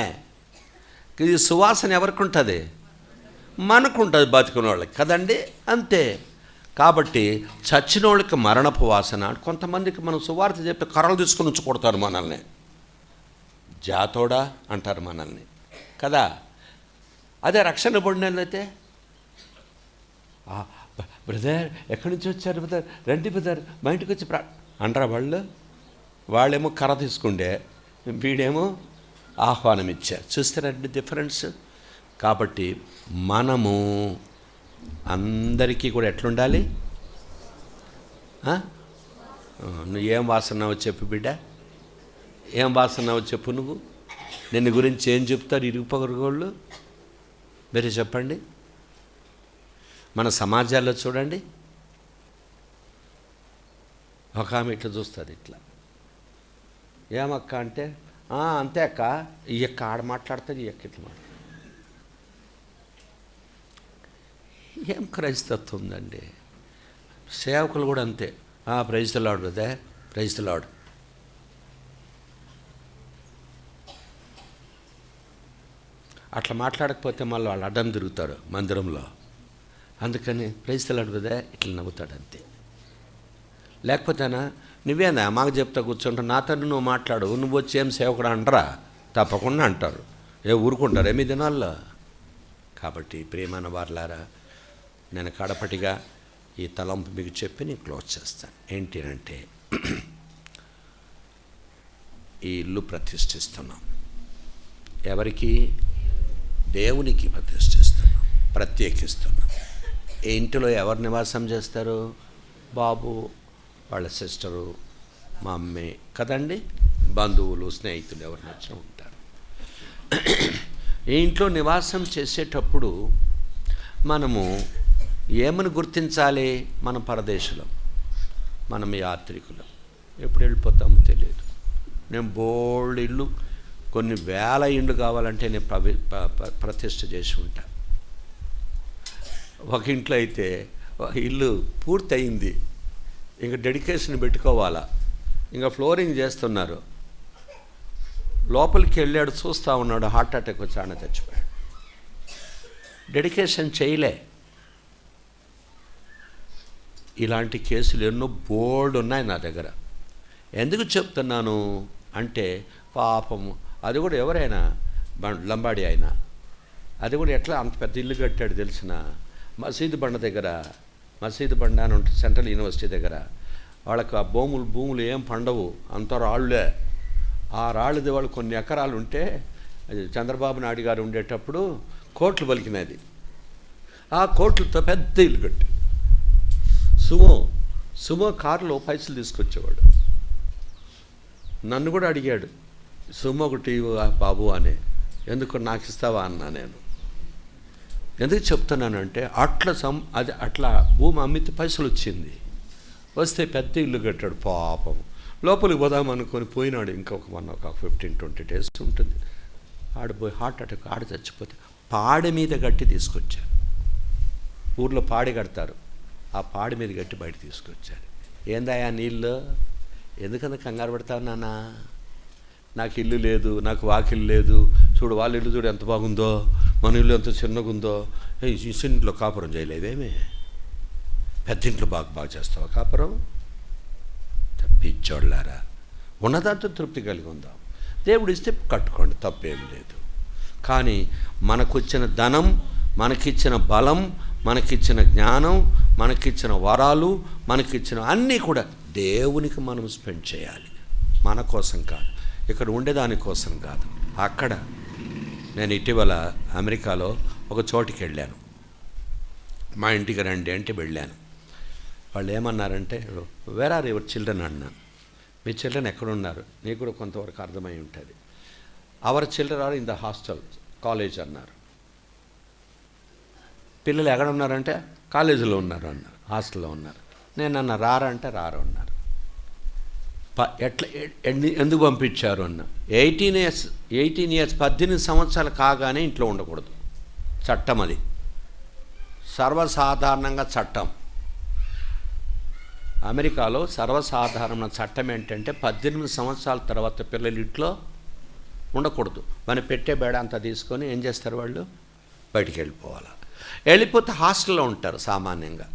ఇది సువాసన ఎవరికి ఉంటుంది? మనకు ఉంటుంది, బతికిన వాళ్ళకి కదండి. అంతే. కాబట్టి చచ్చిన వాళ్ళకి మరణపు వాసన. కొంతమందికి మనం సువార్త చెప్తే కర్రలు తీసుకుని ఉంచి కొడతారు మనల్ని. జాతోడా అంటారు మనల్ని కదా. అదే రక్షణ పొందినైతే, బ్రదర్ ఎక్కడి నుంచి వచ్చారు బ్రదర్, రండి బ్రదర్ మా ఇంటికి వచ్చి అంటారా వాళ్ళు? వాళ్ళేమో కర్ర తీసుకుండే, వీడేమో ఆహ్వానం ఇచ్చారు. చూస్తారండి డిఫరెన్స్. కాబట్టి మనము అందరికీ కూడా ఎట్లుండాలి? నువ్వు ఏం వాసనావో చెప్పు బిడ్డ, ఏం వాసనావో చెప్పు. నువ్వు నిన్ను గురించి ఏం చెప్తారు ఇరుగు పొరుగుళ్ళు? మీరు చెప్పండి. మన సమాజాల్లో చూడండి, ఒక ఆమె ఇట్లా చూస్తుంది, ఇట్లా ఏమక్క అంటే అంతే అక్క, ఈ యొక్క ఆడ మాట్లాడుతుంది, ఈ యొక్క ఇట్లా మాట్లాడుతుంది. ఏం క్రైస్తత్వం ఉందండి? సేవకులు కూడా అంతే. ప్రైజ్ ది లార్డ్ అదే, ప్రైజ్ ది లార్డ్. అట్లా మాట్లాడకపోతే మళ్ళీ వాళ్ళు అడ్డం తిరుగుతారు మందిరంలో. అందుకని ప్రైజ్ ది లార్డ్ అదే ఇట్లా నవ్వుతాడు అంతే. లేకపోతేనా నువ్వేనా మాకు చెప్తా కూర్చుంటా, నాతో నువ్వు మాట్లాడు, నువ్వు వచ్చి ఏం సేవకుడు అంటారా? తప్పకుండా అంటారు. ఊరుకుంటారు ఏమి దినాల్లో. కాబట్టి ప్రియమైన వారలారా, నేను కడపటిగా ఈ తలంపు మీకు చెప్పి నేను క్లోజ్ చేస్తాను. ఏంటి అంటే, ఈ ఇల్లు ప్రతిష్ఠిస్తున్నాం. ఎవరికి? దేవునికి ప్రతిష్ఠిస్తున్నాం, ప్రత్యేకిస్తున్నాం. ఈ ఇంటిలో ఎవరు నివాసం చేస్తారు? బాబు, వాళ్ళ సిస్టరు, మా అమ్మే కదండి. బంధువులు, స్నేహితులు ఎవరు నచ్చిన ఉంటారు. ఈ ఇంట్లో నివాసం చేసేటప్పుడు మనము ఏమని గుర్తించాలి? మన పరదేశులం, మనం యాత్రికులం, ఎప్పుడు వెళ్ళిపోతామో తెలియదు. నేను బోల్డ్ ఇల్లు, కొన్ని వేల ఇండ్లు కావాలంటే నేను ప్రతిష్ఠ చేసి ఉంటా. ఒక ఇంట్లో అయితే ఇల్లు పూర్తి అయింది, ఇంకా డెడికేషన్ పెట్టుకోవాలా, ఇంకా ఫ్లోరింగ్ చేస్తున్నారు. లోపలికి వెళ్ళాడు, చూస్తూ ఉన్నాడు, హార్ట్ అటాక్ వచ్చి ఆయన చచ్చిపోయాడు. డెడికేషన్ చేయలే. ఇలాంటి కేసులు ఎన్నో బోల్డ్ ఉన్నాయి నా దగ్గర. ఎందుకు చెప్తున్నాను అంటే, పాపము అది కూడా ఎవరైనా లంబాడి అయినా, అది కూడా ఎట్లా అంత పెద్ద ఇల్లు కట్టాడు తెలిసిన? మసీదు బండ దగ్గర, మసీదు బండ అని ఉంటుంది సెంట్రల్ యూనివర్సిటీ దగ్గర. వాళ్ళకు ఆ భూములు ఏం పండవు, అంత రాళ్ళే. ఆ రాళ్ళది వాళ్ళు కొన్ని ఎకరాలు ఉంటే, చంద్రబాబు నాయుడు గారు ఉండేటప్పుడు కోట్లు పలికినది. ఆ కోట్లతో పెద్ద ఇల్లు కట్టి సుమో కారులో పైసలు తీసుకొచ్చేవాడు. నన్ను కూడా అడిగాడు, సుమో ఒకటి బాబు అని. ఎందుకు నాకు ఇస్తావా అన్నా. నేను ఎందుకు చెప్తున్నానంటే, అట్లా భూమి అమ్మితే పైసలు వచ్చింది. వస్తే పెద్ద ఇల్లు కట్టాడు పాపం. లోపలికి పోదాం అనుకొని పోయినాడు. ఇంకొక 15-20 days ఉంటుంది. ఆడిపోయి హార్ట్ అటాక్, ఆడ చచ్చిపోతే పాడి మీద గట్టి తీసుకొచ్చారు. ఊర్లో పాడి కడతారు, ఆ పాడి మీద గట్టి బయట తీసుకొచ్చారు. ఏందాయా నీళ్ళు, ఎందుకన్నా కంగారు పెడతావు నాన్న? నాకు ఇల్లు లేదు, నాకు వాకిల్లు లేదు, చూడు వాళ్ళ ఇల్లు చూడు ఎంత బాగుందో, మన ఇల్లు ఎంత చిన్నగా ఉందో. ఈ ఇంట్లో కాపురం చేయలేదేమే, పెద్దింట్లో బాగా చేస్తావా కాపురం? తప్పిచ్చోళ్ళారా, ఉన్నదాంతో తృప్తి కలిగి ఉందాం. దేవుడు ఇస్తే కట్టుకోండి, తప్పేం లేదు. కానీ మనకొచ్చిన ధనం, మనకిచ్చిన బలం, మనకిచ్చిన జ్ఞానం, మనకిచ్చిన వరాలు, మనకిచ్చిన అన్నీ కూడా దేవునికి మనం స్పెండ్ చేయాలి. మన కోసం కాదు, ఇక్కడ ఉండేదాని కోసం కాదు. అక్కడ నేను ఇటీవల అమెరికాలో ఒక చోటికి వెళ్ళాను. మా ఇంటికి రండి అంటే వెళ్ళాను. వాళ్ళు ఏమన్నారంటే, వేర్ ఆర్ యువర్ చిల్డ్రన్ అన్నాను. మీ చిల్డ్రన్ ఎక్కడున్నారు? నీకు కూడా కొంతవరకు అర్థమై ఉంటుంది. Our children are in the hostel college అన్నారు. పిల్లలు ఎక్కడ ఉన్నారంటే కాలేజీలో ఉన్నారు అన్నారు, హాస్టల్లో ఉన్నారు. నేను అన్న రారా అంటే రారు అన్నారు. ఎట్లా ఎందుకు పంపించారు అన్న? 18 years 18 సంవత్సరాలు కాగానే ఇంట్లో ఉండకూడదు, చట్టం అది. సర్వసాధారణంగా చట్టం. అమెరికాలో సర్వసాధారణ చట్టం ఏంటంటే 18 సంవత్సరాల తర్వాత పిల్లలు ఇంట్లో ఉండకూడదు. మనం పెట్టే బేడ అంతా తీసుకొని ఏం చేస్తారు, వాళ్ళు బయటికి వెళ్ళిపోవాలి. వెళ్ళిపోతే హాస్టల్లో ఉంటారు సామాన్యంగా.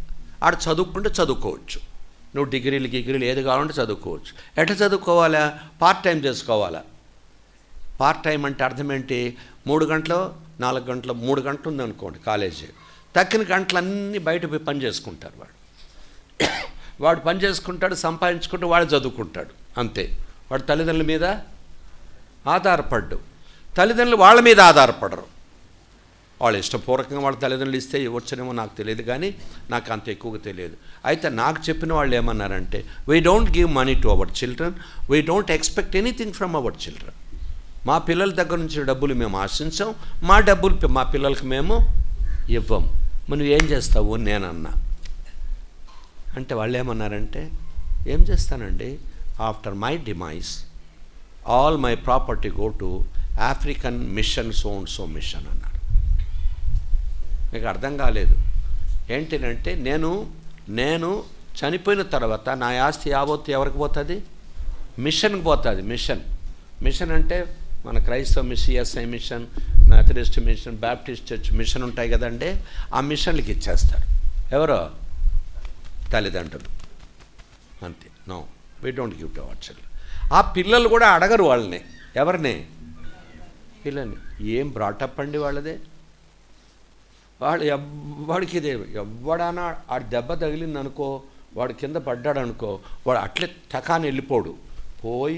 ఆడ చదువుకుంటే చదువుకోవచ్చు, నువ్వు డిగ్రీలు ఏది కావాలంటే చదువుకోవచ్చు. ఎట్లా చదువుకోవాలా? పార్ట్ టైం చేసుకోవాలా. పార్ట్ టైం అంటే అర్థం ఏంటి? 3 గంటలు 4 గంటలు 3 గంటలు ఉందనుకోండి కాలేజీ, తక్కిన గంటలన్నీ బయట పోయి పని చేసుకుంటారు. వాడు పని చేసుకుంటాడు, సంపాదించుకుంటూ వాడు చదువుకుంటాడు, అంతే. వాడు తల్లిదండ్రుల మీద ఆధారపడ్డు. తల్లిదండ్రులు వాళ్ళ మీద ఆధారపడరు. వాళ్ళు ఇష్టపూర్వకంగా వాళ్ళ తల్లిదండ్రులు ఇస్తే ఇవ్వచ్చునేమో నాకు తెలియదు, కానీ నాకు అంత ఎక్కువగా తెలియదు. అయితే నాకు చెప్పిన వాళ్ళు ఏమన్నారంటే, we don't give money to our children, we don't expect anything from our children. మా పిల్లల దగ్గర నుంచి డబ్బులు మేము ఆశించాం, మా డబ్బులు మా పిల్లలకి మేము ఇవ్వం. మనం ఏం చేస్తావు నేనన్నా. అంటే వాళ్ళు ఏమన్నారంటే, ఏం చేస్తానండి, after my demise all my property go to African mission so mission అన్నారు. మీకు అర్థం కాలేదు ఏంటంటే, నేను చనిపోయిన తర్వాత నా ఆస్తి యావత్తు ఎవరికి పోతుంది? మిషన్కి పోతుంది. మిషన్ అంటే మన క్రైస్తవ mission, CSI mission, Methodist mission, Baptist church mission ఉంటాయి కదండి, ఆ మిషన్లకి ఇచ్చేస్తారు. ఎవరో తల్లిదండ్రులు, అంతే. No, we don't give to our children. ఆ పిల్లలు కూడా అడగరు వాళ్ళని, ఎవరిని? పిల్లల్ని. ఏం బ్రాటప్ అండి వాళ్ళదే. వాడు ఎవ్వడికి ఇదే, ఎవ్వడానా ఆ దెబ్బ తగిలింది అనుకో, వాడు కింద పడ్డాడు అనుకో, వాడు అట్లే టకాని వెళ్ళిపోడు. పోయి